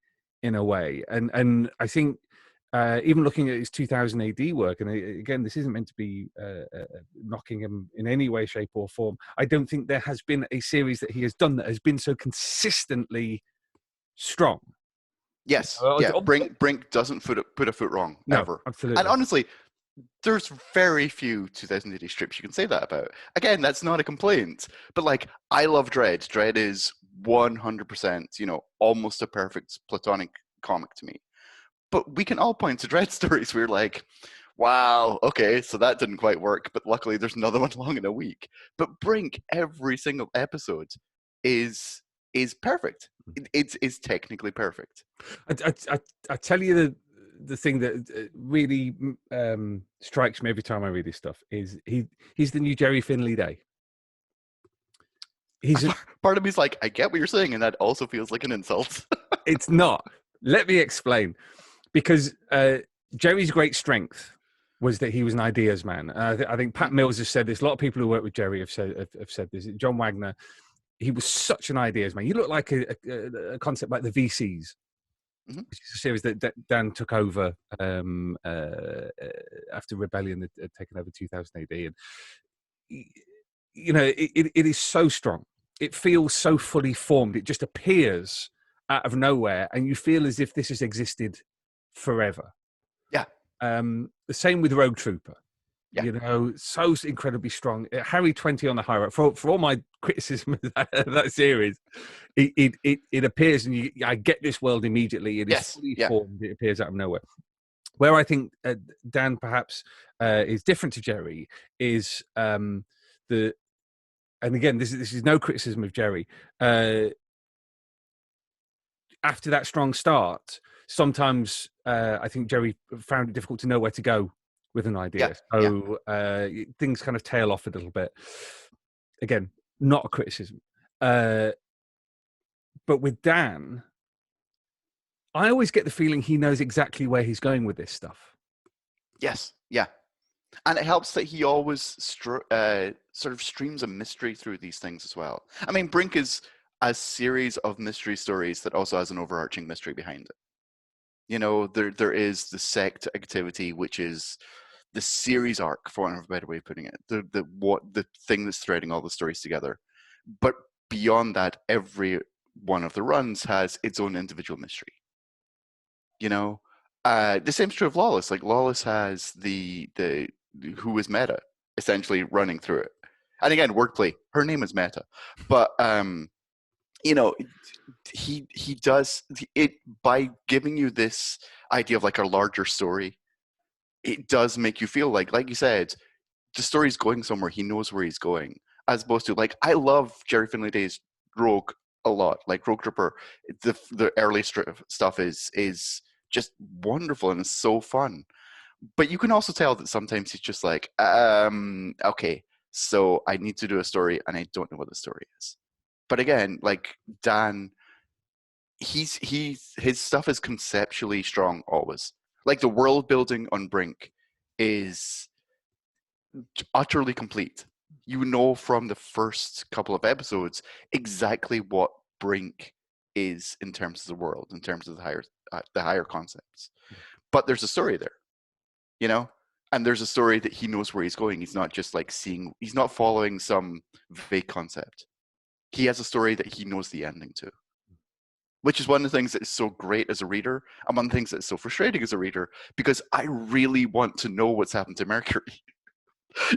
in a way, and I think even looking at his 2000 AD work, and again, this isn't meant to be knocking him in any way, shape, or form. I don't think there has been a series that he has done that has been so consistently strong. Yes, Brink doesn't put a foot wrong, ever. Absolutely. And honestly, there's very few 2080 strips you can say that about. Again, that's not a complaint. But, like, I love Dread. Dread is 100%, almost a perfect platonic comic to me. But we can all point to Dread stories where you're like, wow, okay, so that didn't quite work, but luckily there's another one along in a week. But Brink, every single episode is perfect. It's technically perfect. I tell you the thing that really strikes me every time I read his stuff is he's the new Jerry Finley Day. Part of me's like, I get what you're saying, and that also feels like an insult. It's not. Let me explain. Because Jerry's great strength was that he was an ideas man. I think Pat Mills has said this. A lot of people who work with Jerry have said this. John Wagner, he was such an ideas man. You look like a concept like the VCs, which is a series that Dan took over after Rebellion had taken over 2000 AD. And, you know, it is so strong. It feels so fully formed. It just appears out of nowhere, and you feel as if this has existed forever. Yeah. The same with Rogue Trooper. Yeah. You know, so incredibly strong. Harry 20 on the high road. For all my criticism of that series, it appears, and I get this world immediately. It is fully formed. It appears out of nowhere. Where I think Dan perhaps is different to Jerry is and again, this is no criticism of Jerry. After that strong start, sometimes I think Jerry found it difficult to know where to go with an idea. So things kind of tail off a little bit. Again, not a criticism. But with Dan, I always get the feeling he knows exactly where he's going with this stuff. Yes, yeah. And it helps that he always sort of streams a mystery through these things as well. I mean, Brink is a series of mystery stories that also has an overarching mystery behind it. You know, there is the sect activity, which is the series arc, for want of a better way of putting it, the thing that's threading all the stories together. But beyond that, every one of the runs has its own individual mystery. You know, the same's true of Lawless. Like Lawless has the who is Meta essentially running through it, and again, wordplay. Her name is Meta, but you know, he does it by giving you this idea of like a larger story. It does make you feel like you said, the story's going somewhere. He knows where he's going, as opposed to like I love Jerry Finlay Day's Rogue a lot. Like Rogue Trooper, the early stuff is just wonderful and it's so fun. But you can also tell that sometimes he's just like, okay, so I need to do a story and I don't know what the story is. But again, like Dan, his stuff is conceptually strong always. Like the world building on Brink is utterly complete. You know from the first couple of episodes exactly what Brink is in terms of the world, in terms of the higher concepts. But there's a story there, you know, and there's a story that he knows where he's going. He's not just like he's not following some vague concept. He has a story that he knows the ending to, which is one of the things that is so great as a reader, and one of the things that's so frustrating as a reader, because I really want to know what's happened to Mercury.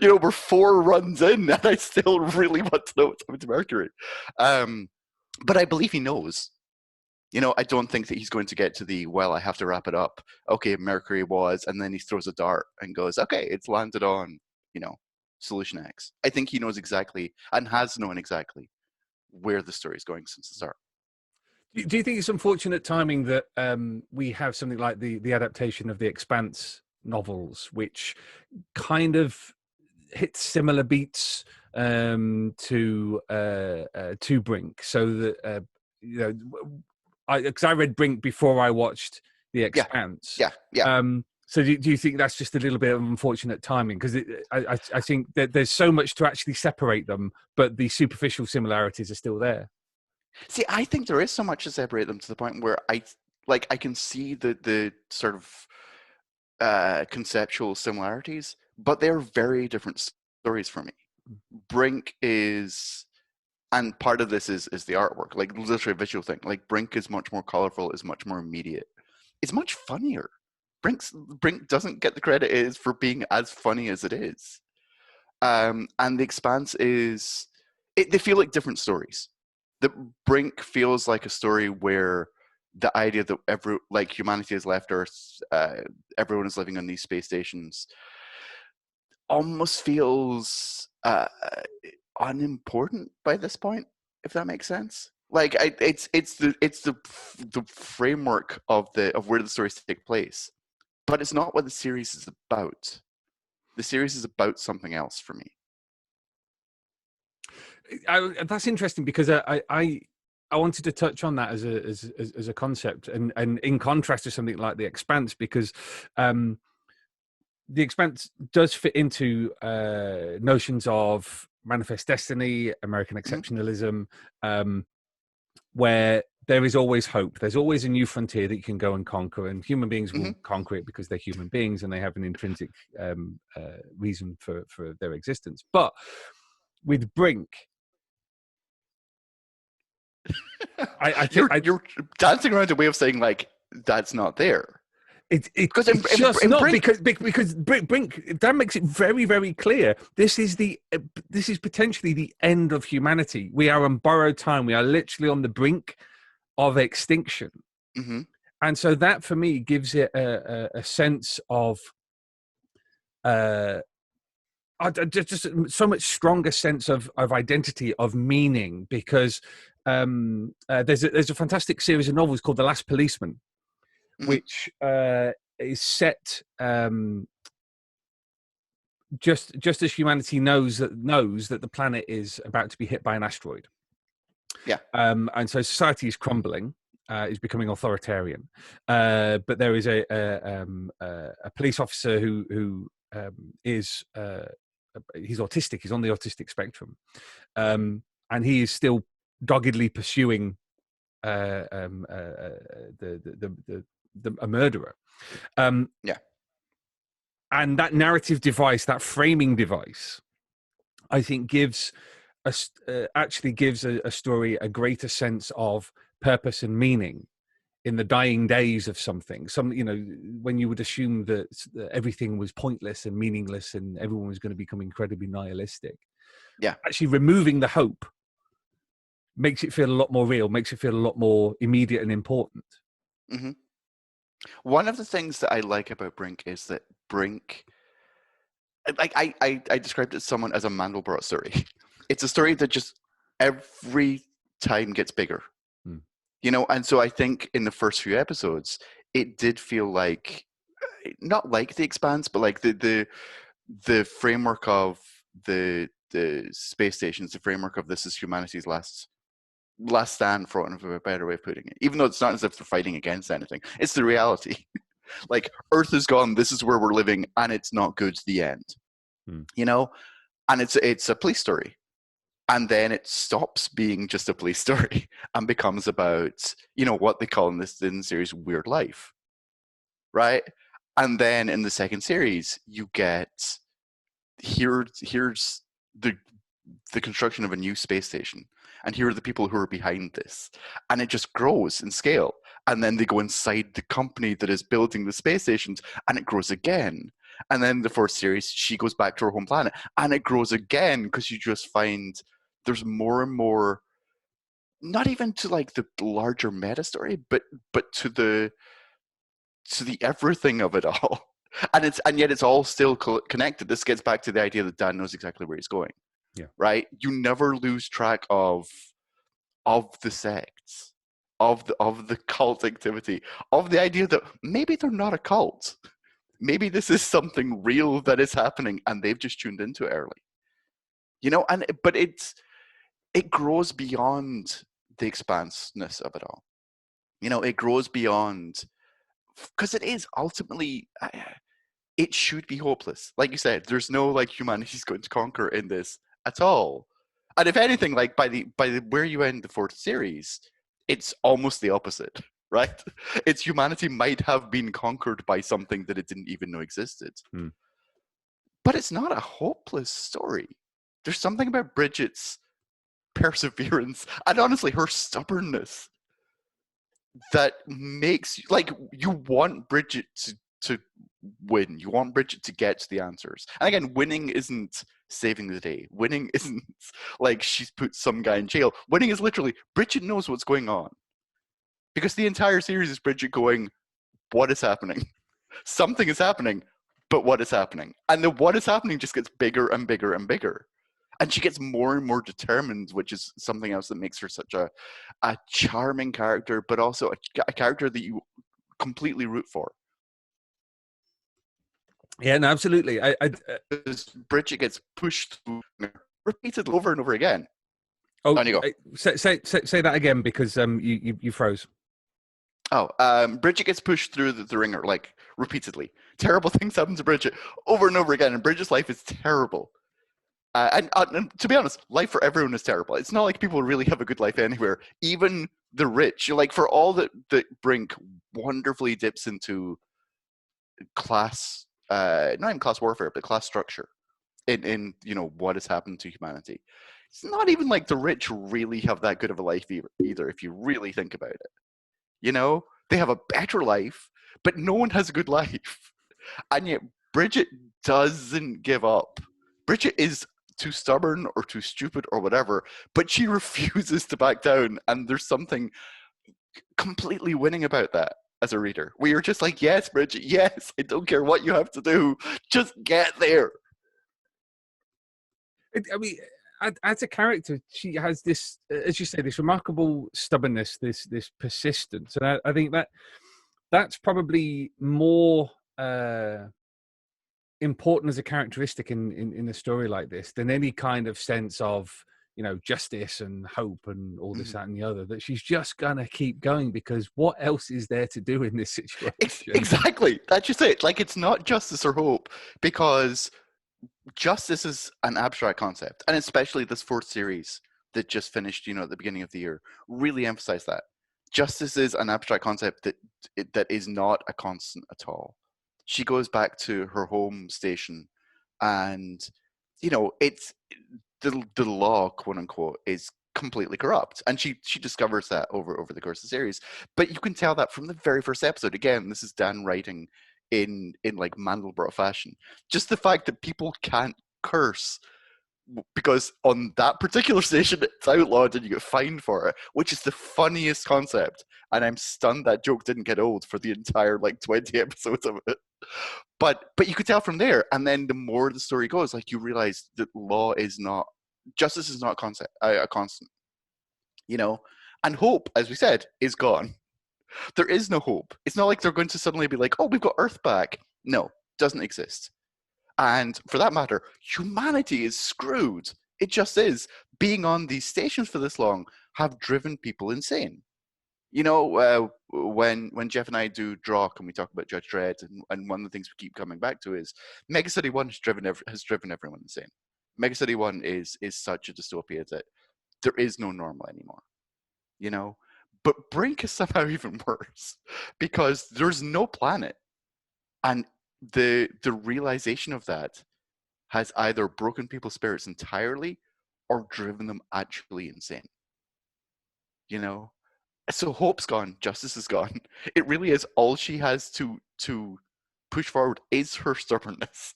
You know, we're 4 runs in, and I still really want to know what's happened to Mercury. But I believe he knows. You know, I don't think that he's going to get to I have to wrap it up. Okay, Mercury was, and then he throws a dart and goes, okay, it's landed on, you know, Solution X. I think he knows exactly, and has known exactly, where the story is going since the start. Do you think it's unfortunate timing that we have something like the adaptation of the Expanse novels, which kind of hits similar beats to Brink, so that you know, because I read Brink before I watched the Expanse. Yeah. So do you think that's just a little bit of unfortunate timing? Because I think that there's so much to actually separate them, but the superficial similarities are still there. See, I think there is so much to separate them to the point where I can see the sort of conceptual similarities, but they're very different stories for me. Brink is, and part of this is the artwork, like literally a visual thing. Like Brink is much more colorful, is much more immediate. It's much funnier. Brink doesn't get the credit it is for being as funny as it is. And the Expanse is, they feel like different stories. The Brink feels like a story where the idea that humanity has left Earth, everyone is living on these space stations, almost feels unimportant by this point, if that makes sense. Like it's the framework of where the stories take place, but it's not what the series is about. The series is about something else for me. That's interesting because I I wanted to touch on that as a concept, and in contrast to something like The Expanse, because The Expanse does fit into notions of manifest destiny, American exceptionalism, where there is always hope. There's always a new frontier that you can go and conquer, and human beings will conquer it because they're human beings and they have an intrinsic reason for their existence. But with Brink, I think you're dancing around a way of saying like that's not there. It's Because just in not Brink, because Brink that makes it very, very clear. This is potentially the end of humanity. We are on borrowed time. We are literally on the brink of extinction, and so that for me gives it a sense of just so much stronger sense of identity, of meaning, because there's a fantastic series of novels called The Last Policeman, which is set just as humanity knows that the planet is about to be hit by an asteroid. Yeah. And so society is crumbling, is becoming authoritarian. But there is a police officer who is he's autistic. He's on the autistic spectrum, and he is still doggedly pursuing a murderer. Yeah. And that narrative device, that framing device, I think gives a story a greater sense of purpose and meaning in the dying days of something. When you would assume that everything was pointless and meaningless and everyone was going to become incredibly nihilistic. Yeah. Actually removing the hope makes it feel a lot more real, makes it feel a lot more immediate and important. One of the things that I like about Brink is that Brink, like I described it as someone as a Mandelbrot story. It's a story that just every time gets bigger. And so I think in the first few episodes, it did feel like, not like The Expanse, but like the framework of the space stations, the framework of this is humanity's last stand, for want of a better way of putting it. Even though it's not as if they're fighting against anything, it's the reality. Like, Earth is gone, this is where we're living, and it's not good, the end. And it's a police story. And then it stops being just a police story and becomes about, what they call in the series Weird Life, right? And then in the second series, you get here's the construction of a new space station, and here are the people who are behind this, and it just grows in scale. And then they go inside the company that is building the space stations, and it grows again. And then the fourth series, she goes back to her home planet, and it grows again, because you just find there's more and more, not even to like the larger meta story, but to the everything of it all. And yet it's all still connected. This gets back to the idea that Dan knows exactly where he's going. Yeah. Right? You never lose track of the sects, of the cult activity, of the idea that maybe they're not a cult. Maybe this is something real that is happening, and they've just tuned into it early. But it grows beyond the expanseness of it all. It grows beyond, because it is ultimately, it should be hopeless. Like you said, there's no like humanity's going to conquer in this at all. And if anything, like by the where you end the fourth series, it's almost the opposite, right? It's humanity might have been conquered by something that it didn't even know existed. But it's not a hopeless story. There's something about Bridget's perseverance and honestly her stubbornness that makes, like, you want Bridget to win. You want Bridget to get to the answers. And again, winning isn't saving the day. Winning isn't like she's put some guy in jail. Winning is literally Bridget knows what's going on. Because the entire series is Bridget going, what is happening? Something is happening, but what is happening? And the what is happening just gets bigger and bigger and bigger. And she gets more and more determined, which is something else that makes her such a charming character, but also a character that you completely root for. Yeah, no, absolutely. Bridget gets pushed through, repeated over and over again. Oh, On you go. say that again because you froze. Oh, Bridget gets pushed through the ringer like repeatedly. Terrible things happen to Bridget over and over again, and Bridget's life is terrible. And to be honest, life for everyone is terrible. It's not like people really have a good life anywhere. Even the rich, like for all that Brink wonderfully dips into class, not even class warfare, but class structure in what has happened to humanity. It's not even like the rich really have that good of a life either, if you really think about it. They have a better life, but no one has a good life. And yet Bridget doesn't give up. Bridget is too stubborn or too stupid or whatever, but she refuses to back down. And there's something completely winning about that as a reader. We are just like, yes, Bridget, yes, I don't care what you have to do. Just get there. I mean, as a character, she has this, as you say, this remarkable stubbornness, this persistence, and I think that's probably more important as a characteristic in a story like this than any kind of sense of justice and hope and all this, that, and the other. That she's just gonna keep going because what else is there to do in this situation? Exactly, that's just it. Like, it's not justice or hope, because justice is an abstract concept, and especially this fourth series that just finished, at the beginning of the year, really emphasized that justice is an abstract concept that is not a constant at all. She goes back to her home station, and it's the law, quote unquote, is completely corrupt, and she discovers that over the course of the series. But you can tell that from the very first episode. Again, this is Dan writing in like Mandelbrot fashion. Just the fact that people can't curse because on that particular station it's outlawed and you get fined for it, which is the funniest concept. And I'm stunned that joke didn't get old for the entire 20 episodes of it. But you could tell from there, and then the more the story goes, you realize that justice is not a constant, and hope, as we said, is gone. There is no hope. It's not like they're going to suddenly be like, oh, we've got Earth back. No, doesn't exist. And for that matter, humanity is screwed. It just is. Being on these stations for this long have driven people insane. When Jeff and I do Drock and we talk about Judge Dredd, and one of the things we keep coming back to is Megacity 1 has driven everyone insane. Megacity 1 is such a dystopia that there is no normal anymore. But Brink is somehow even worse because there's no planet. And the realization of that has either broken people's spirits entirely or driven them actually insane. So hope's gone, justice is gone. It really is. All she has to push forward is her stubbornness.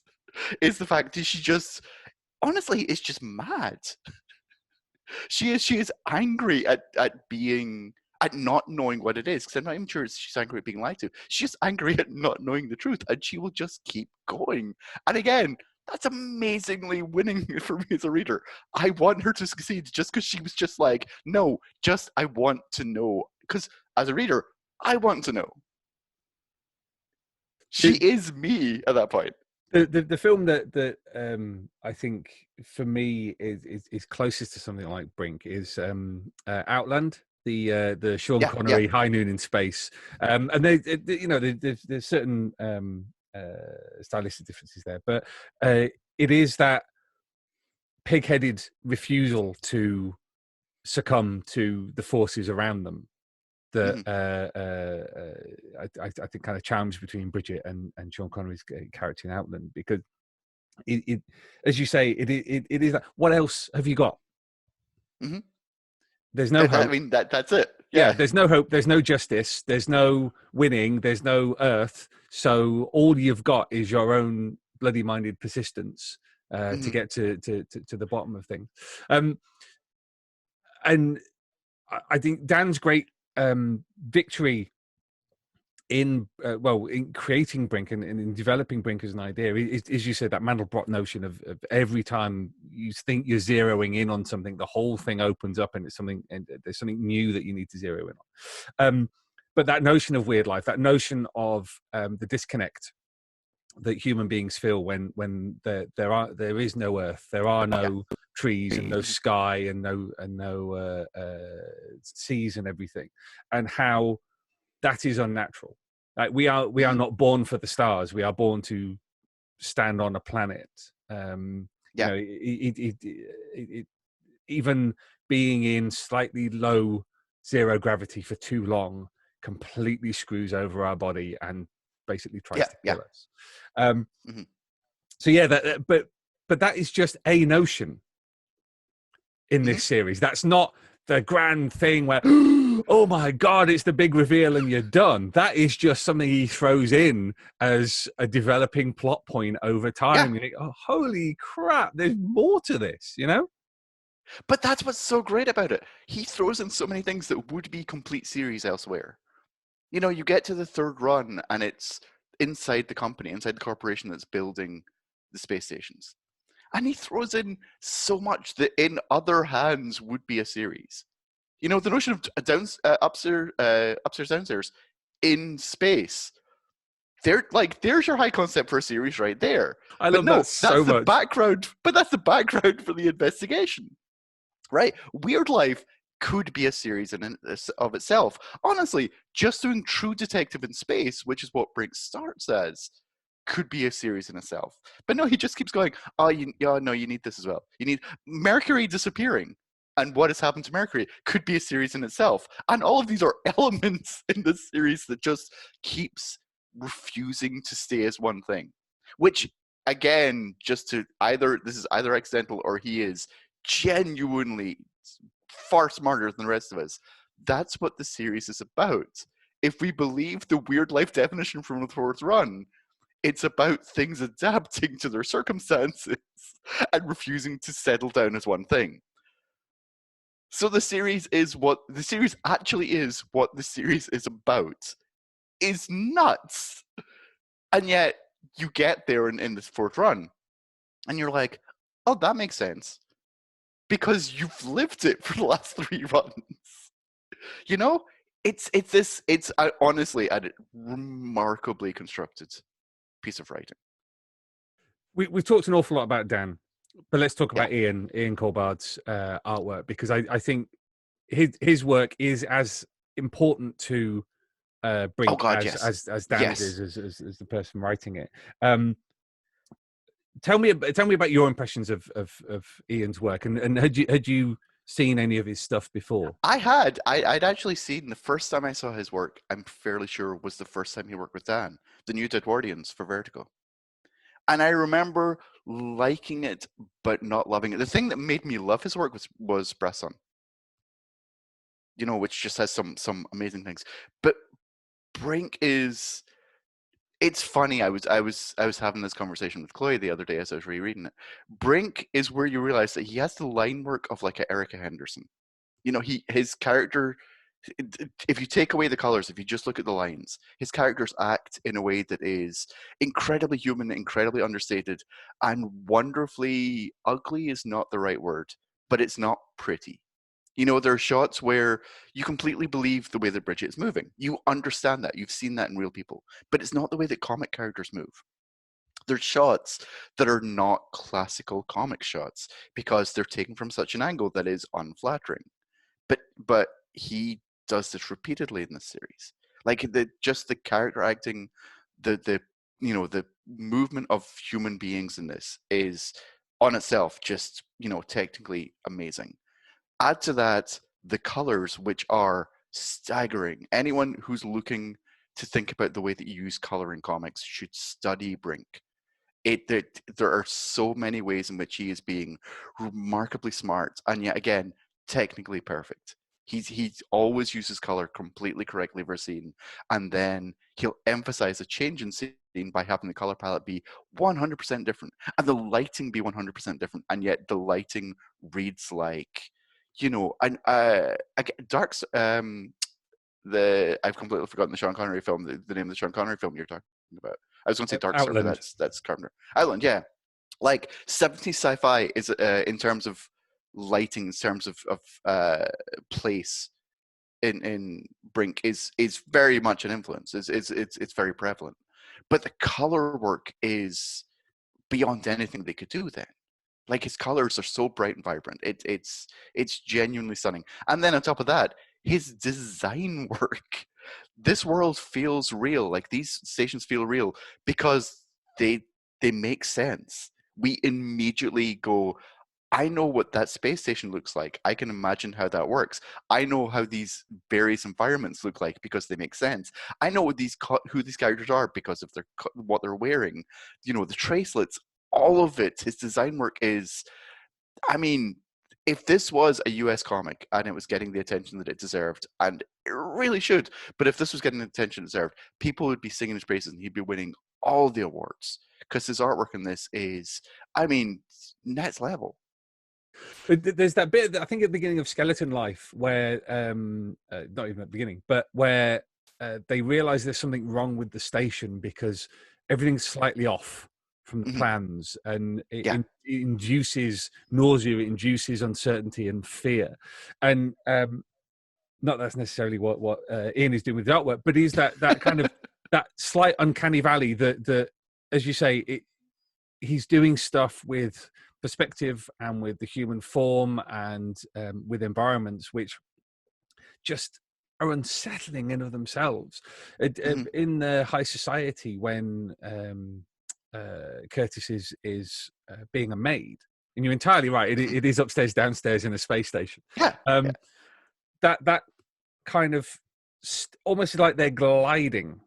Is the fact that she just, honestly, is just mad. She is angry at not knowing what it is, because I'm not even sure she's angry at being lied to. She's just angry at not knowing the truth, and she will just keep going. And again, that's amazingly winning for me as a reader. I want her to succeed just because she was just like, no, just I want to know. Because as a reader, I want to know. She is me at that point. The film that I think for me is closest to something like Brink is Outland. The Sean Connery High Noon in Space, and there's certain stylistic differences there, but it is that pig-headed refusal to succumb to the forces around them that I think kind of challenge between Bridget and Sean Connery's character in Outland, because it as you say, it is that, what else have you got? Mm-hmm. There's no hope. I mean, that's it. Yeah, there's no hope. There's no justice. There's no winning. There's no Earth. So all you've got is your own bloody-minded persistence to get to the bottom of things. And I think Dan's great victory in creating Brink and in developing Brink as an idea is, as you said, that Mandelbrot notion of every time you think you're zeroing in on something, the whole thing opens up and there's something new that you need to zero in on. But that notion of weird life, that notion of the disconnect that human beings feel when there is no earth, there are no trees and no sky and no seas and everything, and how that is unnatural. Like we are not born for the stars, we are born to stand on a planet. Even being in slightly low zero gravity for too long completely screws over our body and basically tries to kill us. So but that is just a notion in this series. That's not the grand thing where oh my god, it's the big reveal and you're done. That is just something he throws in as a developing plot point over time. You think, oh, holy crap, there's more to this, you know? But that's what's so great about it. He throws in so many things that would be complete series elsewhere. You know, you get to the third run and it's inside the company, inside the corporation that's building the space stations. And he throws in so much that in other hands would be a series. You know, the notion of upstairs, downstairs in space. There's your high concept for a series right there. I love that so much. Background, but that's the background for the investigation, right? Weird Life could be a series of itself. Honestly, just doing True Detective in Space, which is what Brink starts as, could be a series in itself. But no, he just keeps going, you need this as well. You need Mercury disappearing. And what has happened to Mercury could be a series in itself. And all of these are elements in this series that just keeps refusing to stay as one thing. Which, again, this is either accidental or he is genuinely far smarter than the rest of us. That's what the series is about. If we believe the Weird Life definition from the fourth run, it's about things adapting to their circumstances and refusing to settle down as one thing. So the series actually is what the series is about. Is nuts. And yet you get there in this fourth run and you're like, oh, that makes sense. Because you've lived it for the last 3 runs. You know? It's honestly a remarkably constructed piece of writing. We've talked an awful lot about Dan, but let's talk about Ian Culbard's artwork, because I think his work is as important to Brink as Dan is as the person writing it. Tell me about your impressions of Ian's work, and had you seen any of his stuff before? I'd actually seen, the first time I saw his work, I'm fairly sure was the first time he worked with Dan, the New Edwardians for Vertigo. And I remember liking it, but not loving it. The thing that made me love his work was Bresson. You know, which just has some amazing things. But Brink is... It's funny, I was having this conversation with Chloe the other day as I was rereading it. Brink is where you realize that he has the line work of like a Erica Henderson. You know, his character, if you take away the colors, if you just look at the lines, his characters act in a way that is incredibly human, incredibly understated, and wonderfully ugly is not the right word, but it's not pretty. You know, there are shots where you completely believe the way that Bridget is moving. You understand that. You've seen that in real people. But it's not the way that comic characters move. There's shots that are not classical comic shots because they're taken from such an angle that is unflattering. But he does this repeatedly in this series. Like the character acting, the movement of human beings in this is on itself just, technically amazing. Add to that the colors, which are staggering. Anyone who's looking to think about the way that you use color in comics should study Brink. There are so many ways in which he is being remarkably smart, and yet again, technically perfect. He always uses color completely correctly for a scene, and then he'll emphasize a change in scene by having the color palette be 100% different, and the lighting be 100% different, and yet the lighting reads like... and Dark's I've completely forgotten the Sean Connery film, the name of the Sean Connery film you're talking about. I was going to say Dark Star, but that's Carpenter. Outland, yeah. Like 70s sci-fi is in terms of lighting, in terms of place in Brink is very much an influence. It's very prevalent. but the color work is beyond anything they could do then. Like, his colors are so bright and vibrant. It's genuinely stunning. And then on top of that, his design work. This world feels real. Like, these stations feel real because they make sense. We immediately go, I know what that space station looks like. I can imagine how that works. I know how these various environments look like because they make sense. I know what who these characters are because of what they're wearing. You know, the tracelets, all of it. His design work is, I mean, if this was a US comic and it was getting the attention that it deserved, and it really should, but if this was getting the attention it deserved, people would be singing his praises and he'd be winning all the awards because his artwork in this is, I mean, next level. There's that bit, I think, at the beginning of Skeleton Life where, not even at the beginning, but where they realize there's something wrong with the station because everything's slightly off from the plans, and it induces nausea, it induces uncertainty and fear. And not that's necessarily what Ian is doing with the artwork, but is that kind of that slight uncanny valley that as you say, he's doing stuff with perspective and with the human form and with environments which just are unsettling in of themselves. In the High Society, when Curtis is being a maid, and you're entirely right, it is upstairs downstairs in a space station. That kind of almost like they're gliding.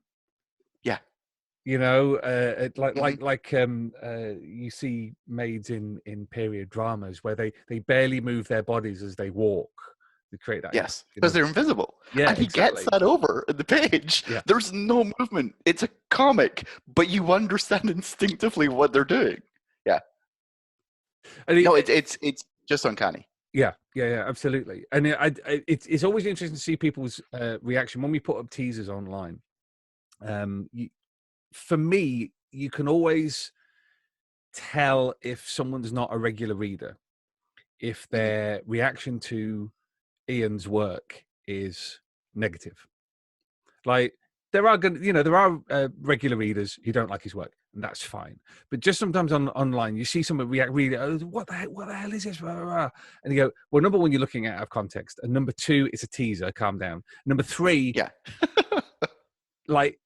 You know, like you see maids in period dramas where they barely move their bodies as they walk to create that. Yes, because they're invisible. Yeah, and he gets that over in the page. Yeah. There's no movement. It's a comic, but you understand instinctively what they're doing. Yeah. It's just uncanny. Yeah, absolutely. And it's always interesting to see people's reaction when we put up teasers online. For me, you can always tell if someone's not a regular reader, if their reaction to Ian's work is negative. Like, there are regular readers who don't like his work, and that's fine. But just sometimes online, you see someone read it, oh, what the hell is this? And you go, well, number one, you're looking at it out of context, and number two, it's a teaser. Calm down. Number three, like,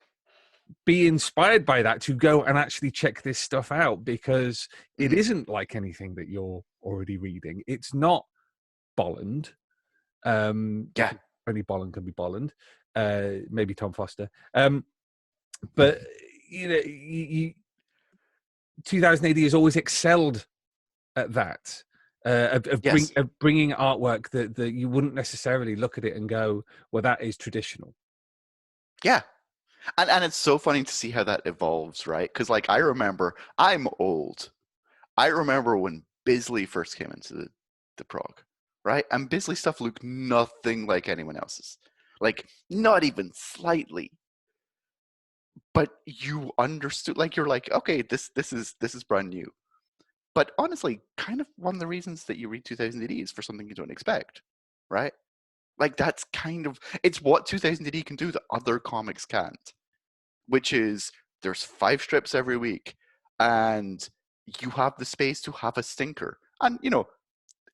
be inspired by that to go and actually check this stuff out, because it isn't like anything that you're already reading. It's not Bolland. Only Bolland can be Bolland. Maybe Tom Foster. But you know, 2000 AD has always excelled at that. Of bringing artwork that you wouldn't necessarily look at it and go, well, that is traditional. Yeah. And it's so funny to see how that evolves, right? Because, like, I remember, I'm old. I remember when Bisley first came into the prog, right? And Bisley stuff looked nothing like anyone else's. Like, not even slightly. But you understood, like, you're like, okay, this is brand new. But honestly, kind of one of the reasons that you read 2000 AD is for something you don't expect, right? Like, that's kind of, it's what 2000 AD can do that other comics can't, which is there's 5 strips every week and you have the space to have a stinker. And, you know,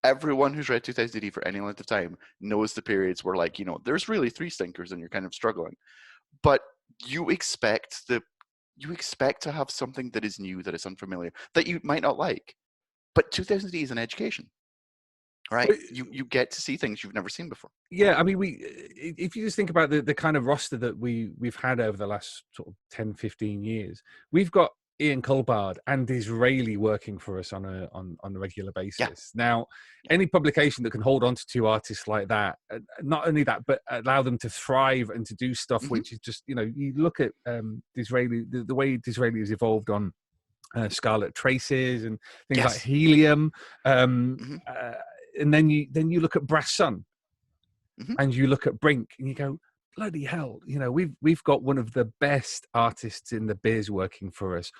everyone who's read 2000 AD for any length of time knows the periods where, like, you know, there's really 3 stinkers and you're kind of struggling. But you expect to have something that is new, that is unfamiliar, that you might not like. But 2000 AD is an education. Right, you get to see things you've never seen before. Yeah, I mean, if you just think about the kind of roster that we've had over the last sort of 10, 15 years, we've got Ian Culbard and Disraeli working for us on a regular basis. Yeah. Now, any publication that can hold on to 2 artists like that, not only that, but allow them to thrive and to do stuff which is just, you know, you look at Disraeli, the way Disraeli has evolved on Scarlet Traces and things like Helium. And then you look at Brass Sun and you look at Brink and you go, bloody hell, you know, we've got one of the best artists in the biz working for us.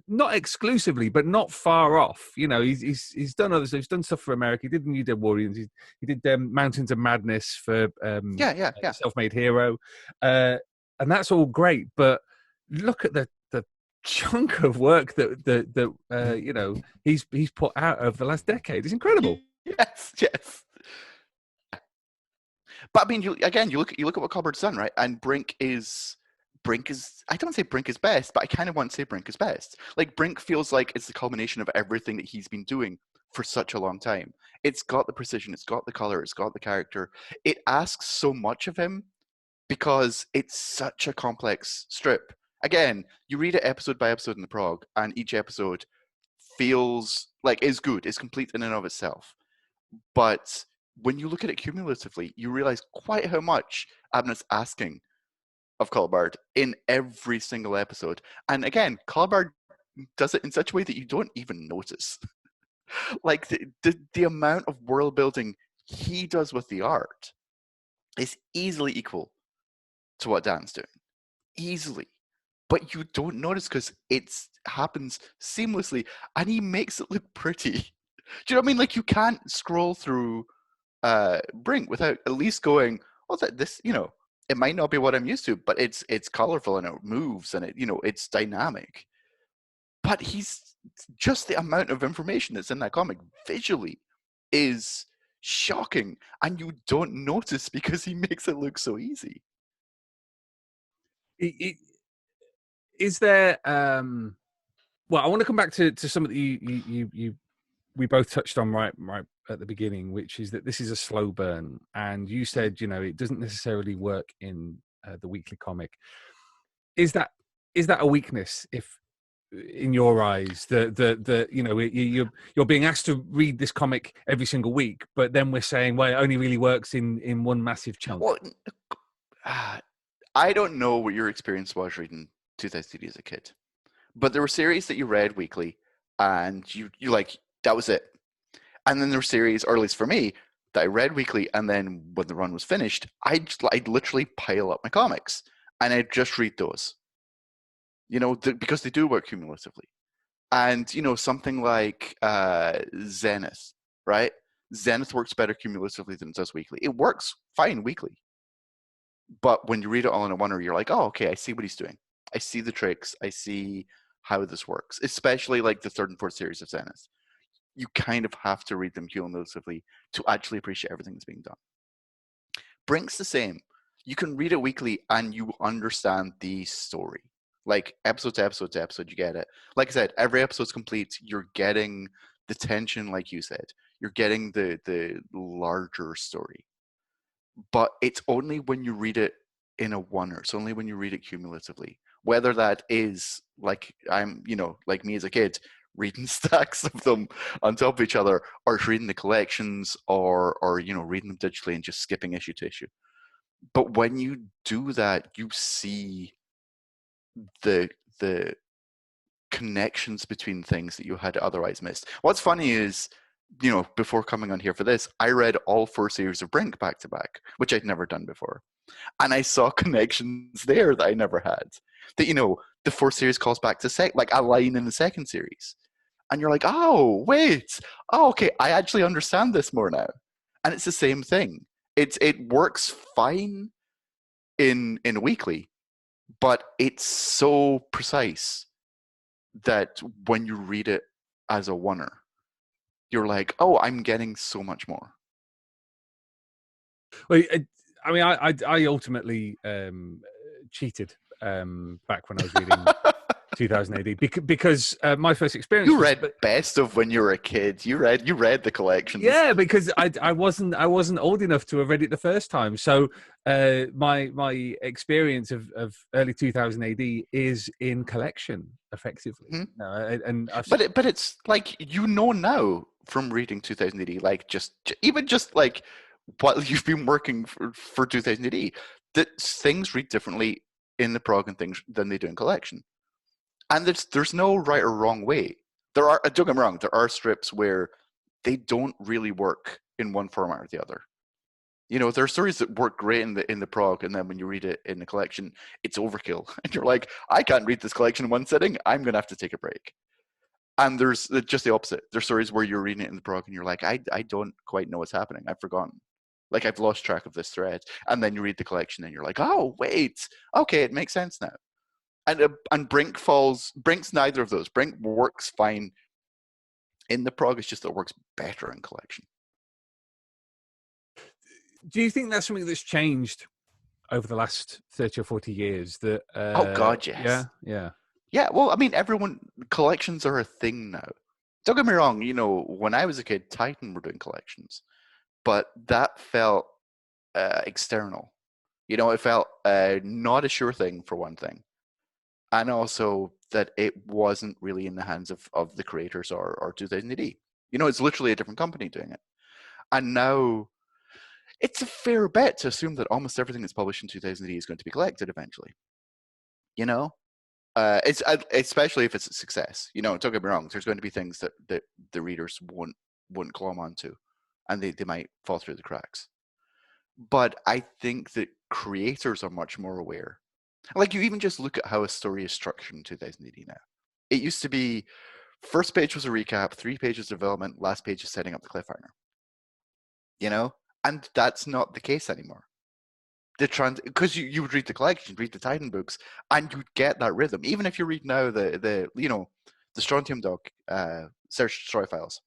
Not exclusively, but not far off. You know, he's done others. He's done stuff for America. He did New Dead Warriors. He did Mountains of Madness for Self-Made Hero. And that's all great. But look at the chunk of work that you know, he's put out over the last decade. It's incredible. Yes. But I mean, you look at what Culbard's done, right? And Brink is I don't say Brink is best, but I kind of want to say Brink is best. Like Brink feels like it's the culmination of everything that he's been doing for such a long time. It's got the precision, it's got the color, it's got the character. It asks so much of him because it's such a complex strip. Again, you read it episode by episode in the prog, and each episode feels like is good, is complete in and of itself. But when you look at it cumulatively, you realize quite how much Abnett's asking of Culbard in every single episode. And again, Culbard does it in such a way that you don't even notice. Like the amount of world building he does with the art is easily equal to what Dan's doing. Easily. But you don't notice because it happens seamlessly and he makes it look pretty. Do you know what I mean? Like you can't scroll through Brink without at least going, oh, this, you know, it might not be what I'm used to, but it's colorful and it moves and it, you know, it's dynamic. But he's just the amount of information that's in that comic visually is shocking, and you don't notice because he makes it look so easy. Is there? Well, I want to come back to something that we both touched on right at the beginning, which is that this is a slow burn, and you said, you know, it doesn't necessarily work in the weekly comic. Is that a weakness, if in your eyes, the you know, you're being asked to read this comic every single week, but then we're saying, well, it only really works in one massive chunk? Well, I don't know what your experience was reading 2000 as a kid, but there were series that you read weekly and you like, that was it. And then there were series, or at least for me, that I read weekly, and then when the run was finished, I'd literally pile up my comics and I'd just read those, you know, because they do work cumulatively. And, you know, something like Zenith, right? Zenith works better cumulatively than it does weekly. It works fine weekly. But when you read it all in a one-er, you're like, oh, okay, I see what he's doing. I see the tricks. I see how this works, especially like the third and fourth series of Zenith. You kind of have to read them cumulatively to actually appreciate everything that's being done. Brink's the same. You can read it weekly and you understand the story. Like episode to episode to episode, you get it. Like I said, every episode's complete. You're getting the tension, like you said. You're getting the larger story. But it's only when you read it in a one-er. It's only when you read it cumulatively. Whether that is like I'm, you know, like me as a kid, reading stacks of them on top of each other, or reading the collections, or you know, reading them digitally and just skipping issue to issue. But when you do that, you see the connections between things that you had otherwise missed. What's funny is, you know, before coming on here for this, I read all 4 series of Brink back to back, which I'd never done before. And I saw connections there that I never had. That, you know, the 4th series calls back to like a line in the 2nd series. And you're like, oh, wait. Oh, okay, I actually understand this more now. And it's the same thing. It works fine in a weekly, but it's so precise that when you read it as a one-er, you're like, oh, I'm getting so much more. Well, I mean, I ultimately cheated back when I was reading 2000 AD because my first experience. You read best of when you were a kid. You read the collections. Yeah, because I wasn't old enough to have read it the first time. So my experience of early 2000 AD is in collection, effectively. Mm-hmm. But it's like, you know, now from reading 2000 AD, like even just like while you've been working for 2000 AD, that things read differently in the prog and things than they do in collection. And there's no right or wrong way. There are, don't get me wrong, there are strips where they don't really work in one format or the other. You know, there are stories that work great in the prog, and then when you read it in the collection, it's overkill. And you're like, I can't read this collection in one sitting. I'm going to have to take a break. And there's just the opposite. There's stories where you're reading it in the prog and you're like, I don't quite know what's happening. I've forgotten. Like, I've lost track of this thread. And then you read the collection and you're like, oh, wait. Okay, it makes sense now. And Brink's neither of those. Brink works fine in the prog. It's just that it works better in collection. Do you think that's something that's changed over the last 30 or 40 years? That Oh God, yes. Yeah. Yeah, well, I mean, collections are a thing now. Don't get me wrong, when I was a kid, Titan were doing collections, but that felt external. It felt not a sure thing, for one thing. And also that it wasn't really in the hands of the creators or 2000 AD. It's literally a different company doing it. And now it's a fair bet to assume that almost everything that's published in 2000 AD is going to be collected eventually. It's especially if it's a success. Don't get me wrong. There's going to be things that the readers won't climb onto, and they might fall through the cracks. But I think that creators are much more aware. Like, you even just look at how a story is structured in 2000 AD now. It used to be first page was a recap, 3 pages of development, last page is setting up the cliffhanger. And that's not the case anymore. Because you would read the collection, read the Titan books, and you'd get that rhythm. Even if you read now the Strontium Dog Search Destroy Files,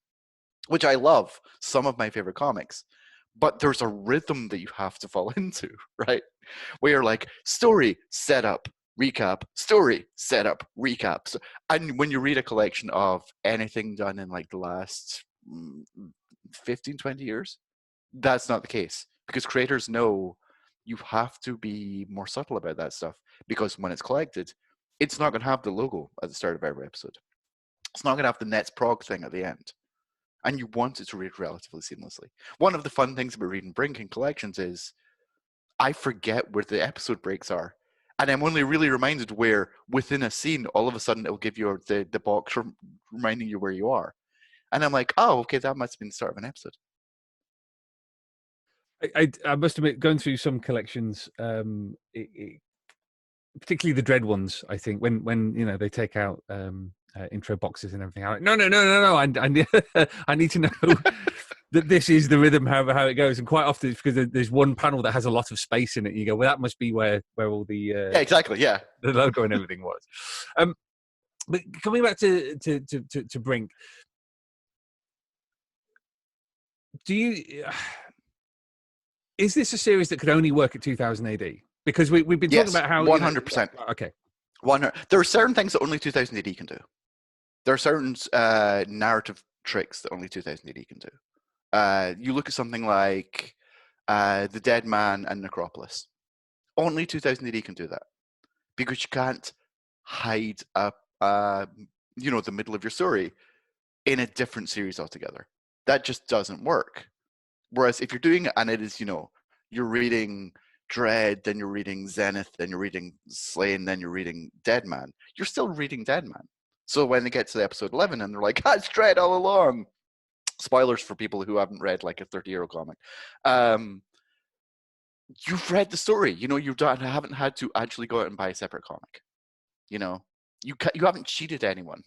which I love, some of my favorite comics, but there's a rhythm that you have to fall into, right? Where you're like, story, setup, recap, story, setup, recap. And when you read a collection of anything done in like the last 15, 20 years, that's not the case, because creators know you have to be more subtle about that stuff, because when it's collected, it's not going to have the logo at the start of every episode. It's not going to have the Nets Prog thing at the end. And you want it to read relatively seamlessly. One of the fun things about reading Brink in collections is I forget where the episode breaks are. And I'm only really reminded where within a scene, all of a sudden it'll give you the box reminding you where you are. And I'm like, oh, okay, that must have been the start of an episode. I must admit, going through some collections, particularly the Dread ones, I think when they take out intro boxes and everything, I'm like, no, I need to know that this is the rhythm, how it goes. And quite often it's because there's one panel that has a lot of space in it. And you go, well, that must be where all the yeah, exactly, yeah, the logo and everything was. But coming back to Brink, is this a series that could only work at 2000 AD? Because we've been talking about how 100%. Okay. 100. There are certain things that only 2000 AD can do. There are certain narrative tricks that only 2000 AD can do. You look at something like The Dead Man and Necropolis. Only 2000 AD can do that, because you can't hide the middle of your story in a different series altogether. That just doesn't work. Whereas if you're doing it, and it is, you're reading Dread, then you're reading Zenith, then you're reading Slain, then you're reading Dead Man, you're still reading Dead Man. So when they get to the episode 11 and they're like, it's Dread all along. Spoilers for people who haven't read like a 30-year-old comic. You've read the story. You haven't had to actually go out and buy a separate comic. You haven't cheated anyone,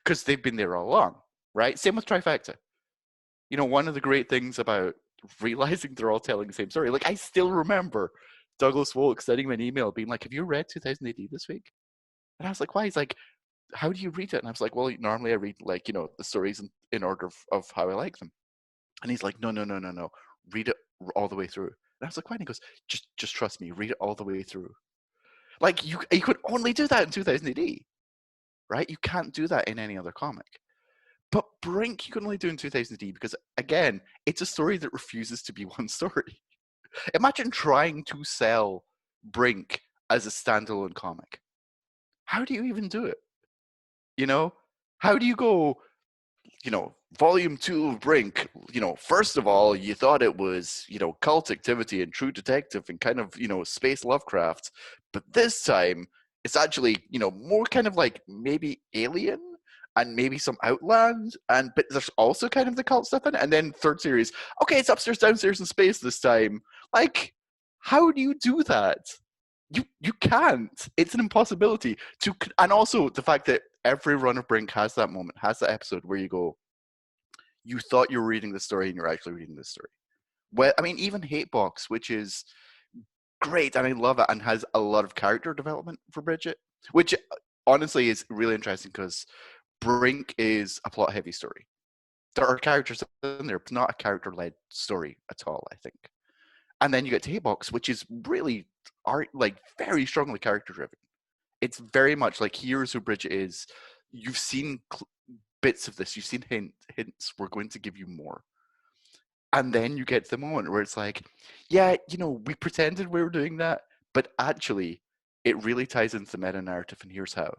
because they've been there all along, right? Same with Trifecta. One of the great things about realizing they're all telling the same story, like I still remember Douglas Wolk sending me an email being like, have you read 2000 AD this week? And I was like, why? He's like, how do you read it? And I was like, well, normally I read like, the stories in order of how I like them. And he's like, no. Read it all the way through. And I was like, why? And he goes, just trust me, read it all the way through. Like you could only do that in 2000 AD, right? You can't do that in any other comic. But Brink, you can only do in 2000 AD because, again, it's a story that refuses to be one story. Imagine trying to sell Brink as a standalone comic. How do you even do it? How do you go, volume 2 of Brink, first of all, you thought it was, cult activity and True Detective and kind of, space Lovecraft. But this time, it's actually, more kind of like maybe Alien and maybe some Outland, but there's also kind of the cult stuff in it. And then third series, okay, it's upstairs, downstairs in space this time. Like, how do you do that? You can't. It's an impossibility. And also the fact that every run of Brink has that moment, has that episode where you go, you thought you were reading the story and you're actually reading the story. Well, I mean, even Hatebox, which is great, and I love it, and has a lot of character development for Bridget, which honestly is really interesting because Brink is a plot-heavy story. There are characters in there, but not a character-led story at all, I think. And then you get to Haybox, which is really very strongly character-driven. It's very much like, here's who Bridget is. You've seen bits of this. You've seen hints. We're going to give you more. And then you get to the moment where it's like, yeah, we pretended we were doing that, but actually, it really ties into the meta-narrative, and here's how.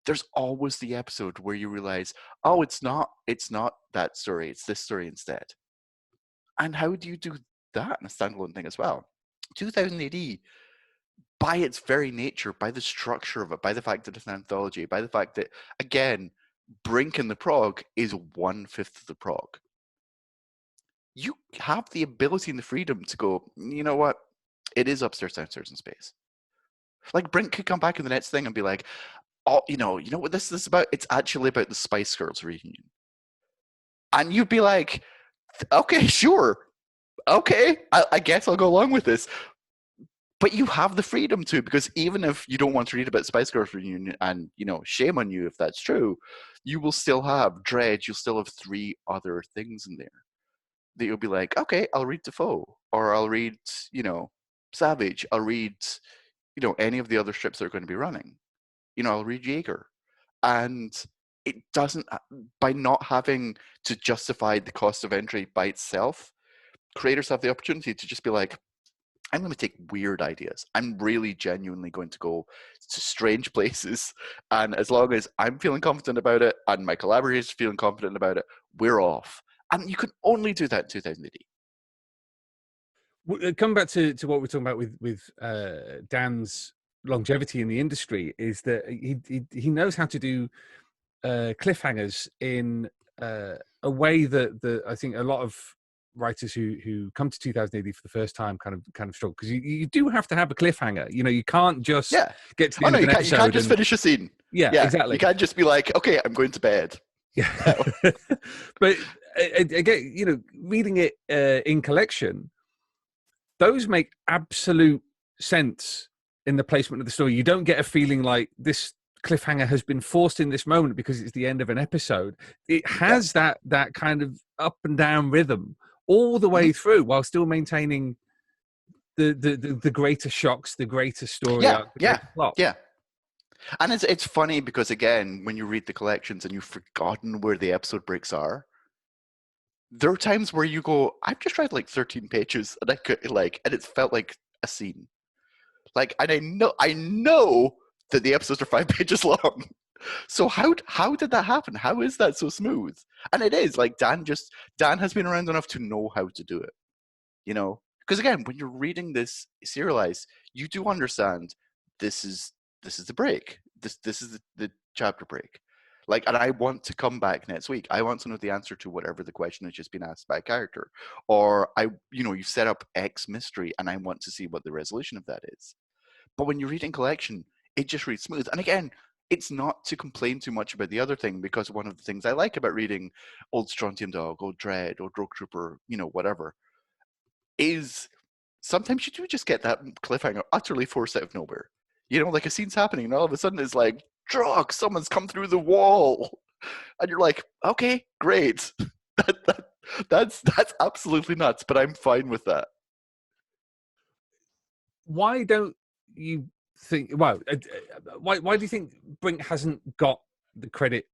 There's always the episode where you realize, oh, it's not that story. It's this story instead. And how do you do that in a standalone thing as well? 2000 AD, by its very nature, by the structure of it, by the fact that it's an anthology, by the fact that, again, Brink in the prog is 1/5 of the prog. You have the ability and the freedom to go, you know what? It is upstairs, downstairs in space. Like, Brink could come back in the next thing and be like, oh, you know what this is about? It's actually about the Spice Girls reunion. And you'd be like, okay, sure. Okay, I guess I'll go along with this. But you have the freedom to, because even if you don't want to read about Spice Girls reunion, and shame on you if that's true, you will still have Dredge. You'll still have 3 other things in there that you'll be like, okay, I'll read Defoe, or I'll read Savage. I'll read any of the other strips that are going to be running. I'll read Jaeger, and it doesn't, by not having to justify the cost of entry by itself, creators have the opportunity to just be like, I'm going to take weird ideas. I'm really genuinely going to go to strange places. And as long as I'm feeling confident about it and my collaborators are feeling confident about it, we're off. And you can only do that in 2000 AD. Coming back to what we're talking about with Dan's longevity in the industry, is that he knows how to do cliffhangers in a way that I think a lot of writers who come to 2000 AD for the first time kind of struggle, because you do have to have a cliffhanger. You can't just get to the end of an episode. You can't just finish a scene. Yeah, exactly. You can't just be like, okay, I'm going to bed. Yeah. But again, reading it in collection, those make absolute sense in the placement of the story. You don't get a feeling like this cliffhanger has been forced in this moment because it's the end of an episode. It has that kind of up and down rhythm all the way through, while still maintaining the greater shocks, the greater story arc, the greater plot. Yeah. And it's funny because, again, when you read the collections and you've forgotten where the episode breaks are, there are times where you go, I've just read like 13 pages and and it felt like a scene. Like, and I know that the episodes are 5 pages long. So how did that happen? How is that so smooth? And it is like Dan has been around enough to know how to do it. Because again, when you're reading this serialized, you do understand this is the break. This is the chapter break. Like, and I want to come back next week. I want to know the answer to whatever the question has just been asked by a character. Or you set up X mystery and I want to see what the resolution of that is. But when you're reading collection, it just reads smooth. And again, it's not to complain too much about the other thing, because one of the things I like about reading Old Strontium Dog, Old Dread, Old Rogue Trooper, whatever, is sometimes you do just get that cliffhanger utterly forced out of nowhere. Like a scene's happening and all of a sudden it's like, Drock, someone's come through the wall. And you're like, okay, great. That's absolutely nuts, but I'm fine with that. Why don't you think, why do you think Brink hasn't got the credit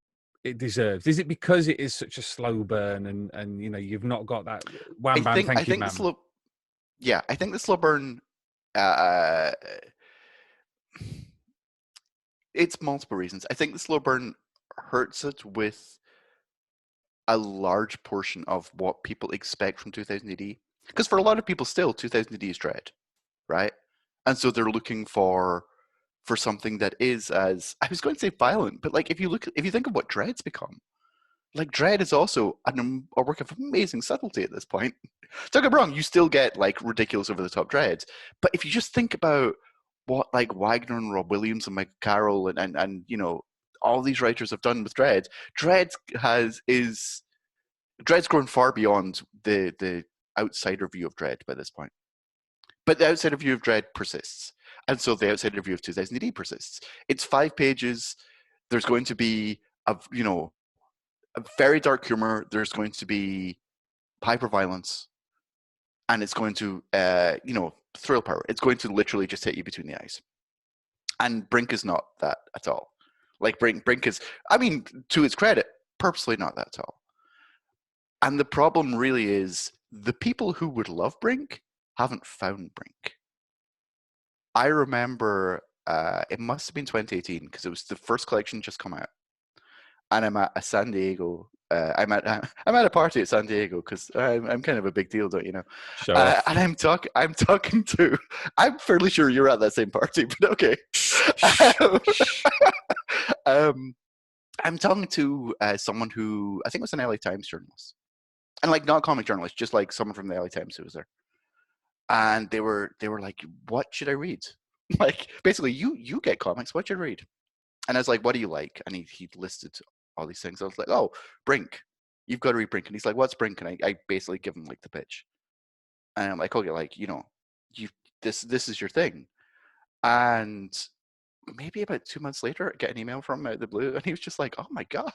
it deserves? Is it because it is such a slow burn and you've not got that wham bam thank you ma'am? I think the slow burn, it's multiple reasons. I think the slow burn hurts it with a large portion of what people expect from 2000 AD. Because for a lot of people still, 2000 AD is Dread, right? And so they're looking for something that is, as I was going to say, violent, but like if you think of what Dread's become, like Dread is also a work of amazing subtlety at this point. Don't get me wrong, you still get like ridiculous over the top Dread, but if you just think about what like Wagner and Rob Williams and Mike Carroll and all these writers have done with Dread, Dread's grown far beyond the outsider view of Dread by this point. But the outsider view of dread persists. And so the outsider view of 2000 AD persists. It's 5 pages. There's going to be a very dark humor. There's going to be hyper violence, and it's going to thrill power. It's going to literally just hit you between the eyes. And Brink is not that at all. Like Brink is, I mean, to its credit, purposely not that at all. And the problem really is the people who would love Brink haven't found Brink. I remember it must have been 2018 because it was the first collection just come out, and I'm at a San Diego. I'm at a party at San Diego because I'm kind of a big deal, don't you know? Show off. And I'm talking to. I'm fairly sure you're at that same party, but okay. I'm talking to someone who I think was an LA Times journalist, and like not a comic journalist, just like someone from the LA Times who was there. And they were like, "What should I read?" Like basically, you get comics. What should I read? And I was like, "What do you like?" And he listed all these things. I was like, "Oh, Brink. You've got to read Brink." And he's like, "What's Brink?" And I basically give him like the pitch. And I'm like, "Okay, like this is your thing." And maybe about 2 months later, I get an email from him out of the blue, and he was just like, "Oh my god,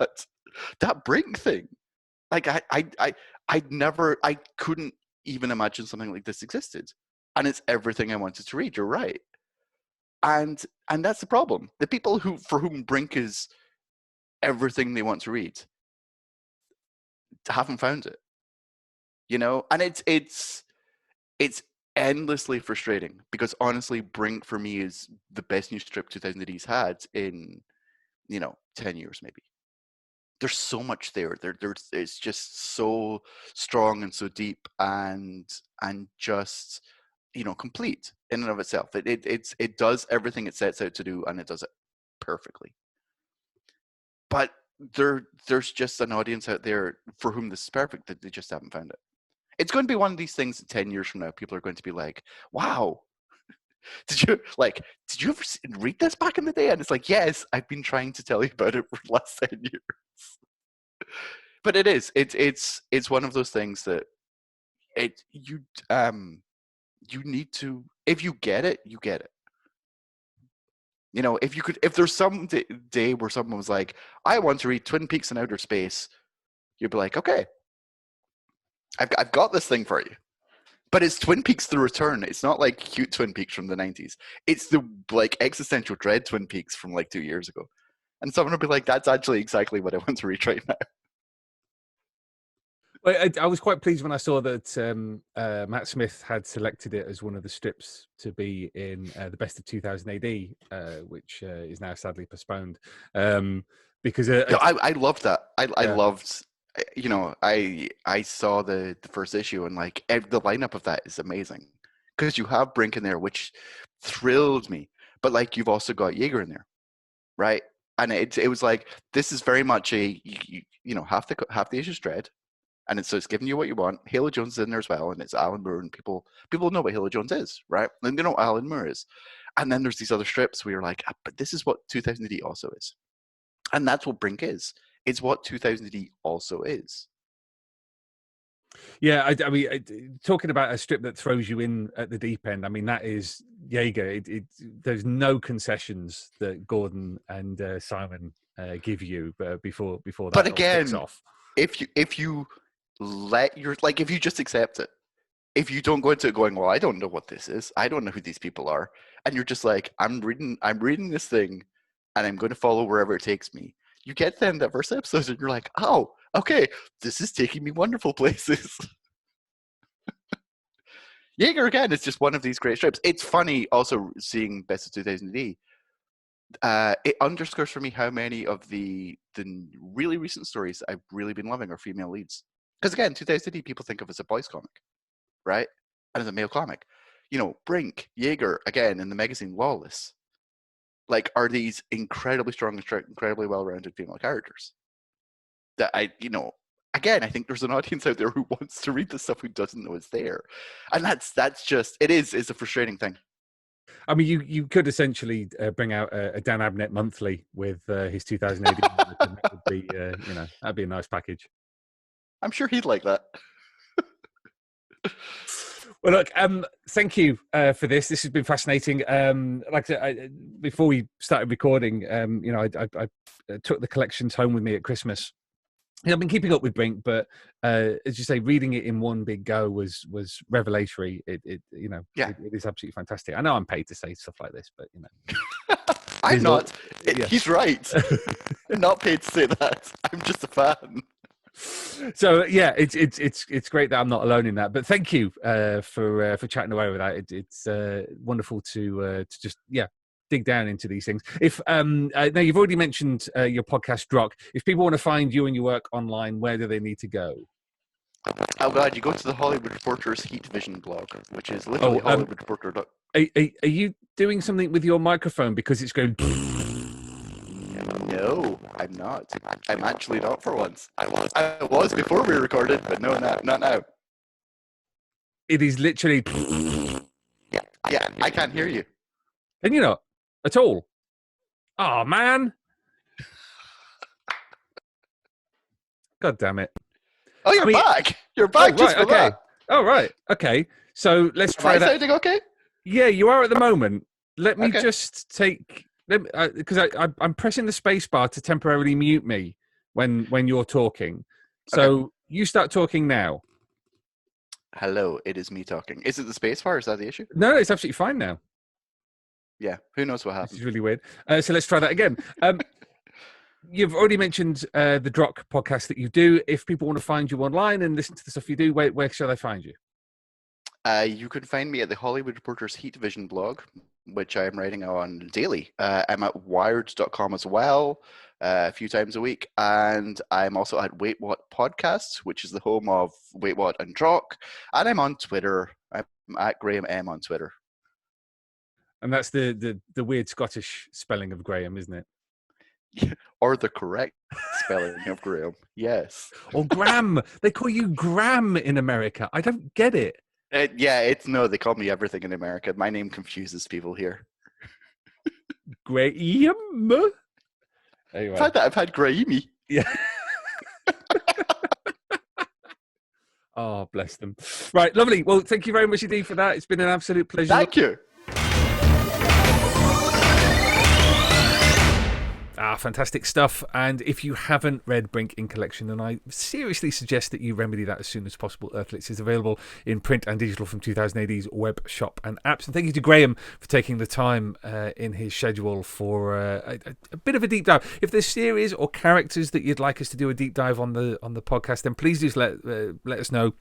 that Brink thing!" Like I couldn't even imagine something like this existed, and it's everything I wanted to read. You're right, and that's the problem. The people for whom Brink is everything they want to read haven't found it, and it's endlessly frustrating because honestly, Brink for me is the best new strip 2000 AD's had in 10 years maybe. There's so much there. It's just so strong and so deep and just complete in and of itself. It does everything it sets out to do, and it does it perfectly. But there's just an audience out there for whom this is perfect that they just haven't found it. It's going to be one of these things that 10 years from now, people are going to be like, "Wow, did you ever read this back in the day?" And it's like, yes, I've been trying to tell you about it for the last 10 years. But it's one of those things that you need to, if you get it, you get it. If there's some day where someone was like, "I want to read Twin Peaks in outer space," you'd be like, "Okay, I've got this thing for you." But it's Twin Peaks: The Return. It's not like cute Twin Peaks from the 90s. It's the like existential dread Twin Peaks from like 2 years ago. And someone will be like, "That's actually exactly what I want to read right now." Well, I was quite pleased when I saw that Matt Smith had selected it as one of the strips to be in the best of 2000 AD, which is now sadly postponed. Because I loved that. I loved. I saw the first issue, and like the lineup of that is amazing because you have Brink in there, which thrilled me. But like you've also got Yeager in there, right? And it was like this is very much a half the issue's dread, and it's giving you what you want. Halo Jones is in there as well, and it's Alan Moore, and people know what Halo Jones is, right? And they know what Alan Moore is. And then there's these other strips where you're like, but this is what 2000 AD also is, and that's what Brink is. It's what 2000 AD also is. Yeah, I mean, talking about a strip that throws you in at the deep end, I mean, that is Yeager. There's no concessions that Gordon and Simon give you before that. But again, kicks off. if you let if you just accept it, if you don't go into it going, "Well, I don't know what this is. I don't know who these people are," and you're just like, I'm reading this thing, and I'm going to follow wherever it takes me. You get then that first episode, and you're like, "Oh, okay, this is taking me wonderful places." Yeager again is just one of these great strips. It's funny also seeing Best of 2000 AD. It underscores for me how many of the really recent stories I've really been loving are female leads. Because again, 2000 AD people think of as a boys comic, right? And as a male comic. Brink, Yeager, again, in the magazine Lawless, like are these incredibly strong and incredibly well-rounded female characters that again, I think there's an audience out there who wants to read this stuff who doesn't know it's there, and that's just it's a frustrating thing. I mean, you could essentially bring out a Dan Abnett monthly with his 2000 AD. That would be that'd be a nice package. I'm sure he'd like that. Well, look, thank you for this. This has been fascinating. Like I said, before we started recording, I took the collections home with me at Christmas. I've been keeping up with Brink, but as you say, reading it in one big go was revelatory. It is absolutely fantastic. I know I'm paid to say stuff like this, but I'm not. Yeah. He's right. I'm not paid to say that. I'm just a fan. So yeah, it's great that I'm not alone in that. But thank you for chatting away with that. It's wonderful to just dig down into these things. If now you've already mentioned your podcast Drock. If people want to find you and your work online, where do they need to go? Oh God, you go to the Hollywood Reporter's Heat Vision blog, which is literally Hollywood Reporter. Are you doing something with your microphone because it's going? No, I'm not. I'm actually not for once. I was before we recorded, but no, not now. It is literally. Yeah, I can't hear you. Can you not at all? Oh man! God damn it! Oh, you're back. You're back. Just for okay. that. Oh right. Okay. So let's try that. Sounding okay? Yeah, you are at the moment. Let me Okay. just take. Because I'm pressing the space bar to temporarily mute me when you're talking. So you start talking now. Hello, it is me talking. Is it the space bar? Is that the issue? No, it's absolutely fine now. Yeah, who knows what This happened? is really weird. So let's try that again. You've already mentioned the Drock podcast that you do. If people want to find you online and listen to the stuff you do, where shall they find you? You can find me at the Hollywood Reporter's Heat Vision blog, which I'm writing on daily. I'm at wired.com as well, a few times a week. And I'm also at Wait What Podcasts, which is the home of Wait What and Drock. And I'm on Twitter. I'm at Graeme M on Twitter. And that's the weird Scottish spelling of Graham, isn't it? Or the correct spelling of Graeme. Yes. Or Graham. They call you Graham in America. I don't get it. They call me everything in America. My name confuses people here. Graham. Anyway. I've had Graeme. Yeah. Oh, bless them. Right, lovely. Well, thank you very much indeed for that. It's been an absolute pleasure. Thank you. Fantastic stuff. And if you haven't read Brink in Collection, then I seriously suggest that you remedy that as soon as possible. Earthlets is available in print and digital from 2000 AD's web shop and apps. And thank you to Graham for taking the time in his schedule for a bit of a deep dive. If there's series or characters that you'd like us to do a deep dive on the podcast, then please just let us know.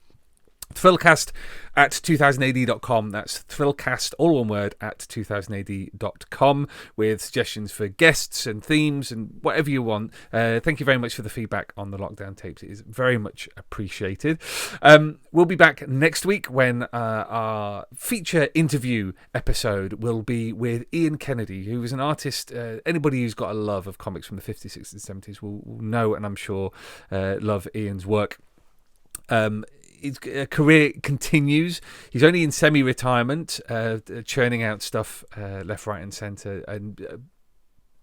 Thrillcast at 2000ad.com. That's Thrillcast, all one word, at 2000ad.com with suggestions for guests and themes and whatever you want. Thank you very much for the feedback on the lockdown tapes. It is very much appreciated. We'll be back next week when our feature interview episode will be with Ian Kennedy, who is an artist. Anybody who's got a love of comics from the 50s, 60s, 70s will know, and I'm sure love Ian's work. His career continues. He's only in semi-retirement, churning out stuff left, right, and centre, and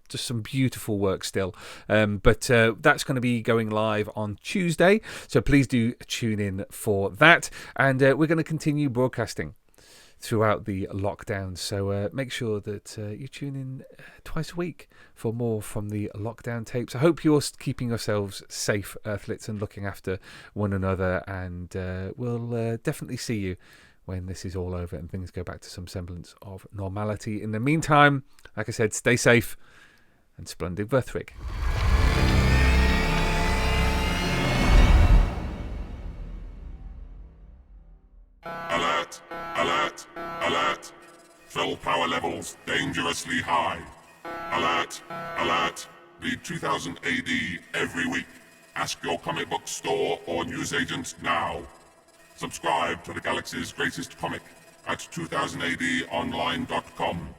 just some beautiful work still. But that's going to be going live on Tuesday, so please do tune in for that. And we're going to continue broadcasting throughout the lockdown, so make sure that you tune in twice a week for more from the lockdown tapes. I hope you're keeping yourselves safe, Earthlets, and looking after one another, and we'll definitely see you when this is all over and things go back to some semblance of normality. In the meantime, like I said, stay safe and splendid Verthrig. Alert! Alert! Alert! Fill power levels dangerously high. Alert! Alert! Read 2000 AD every week. Ask your comic book store or newsagent now. Subscribe to the galaxy's greatest comic at 2000adonline.com.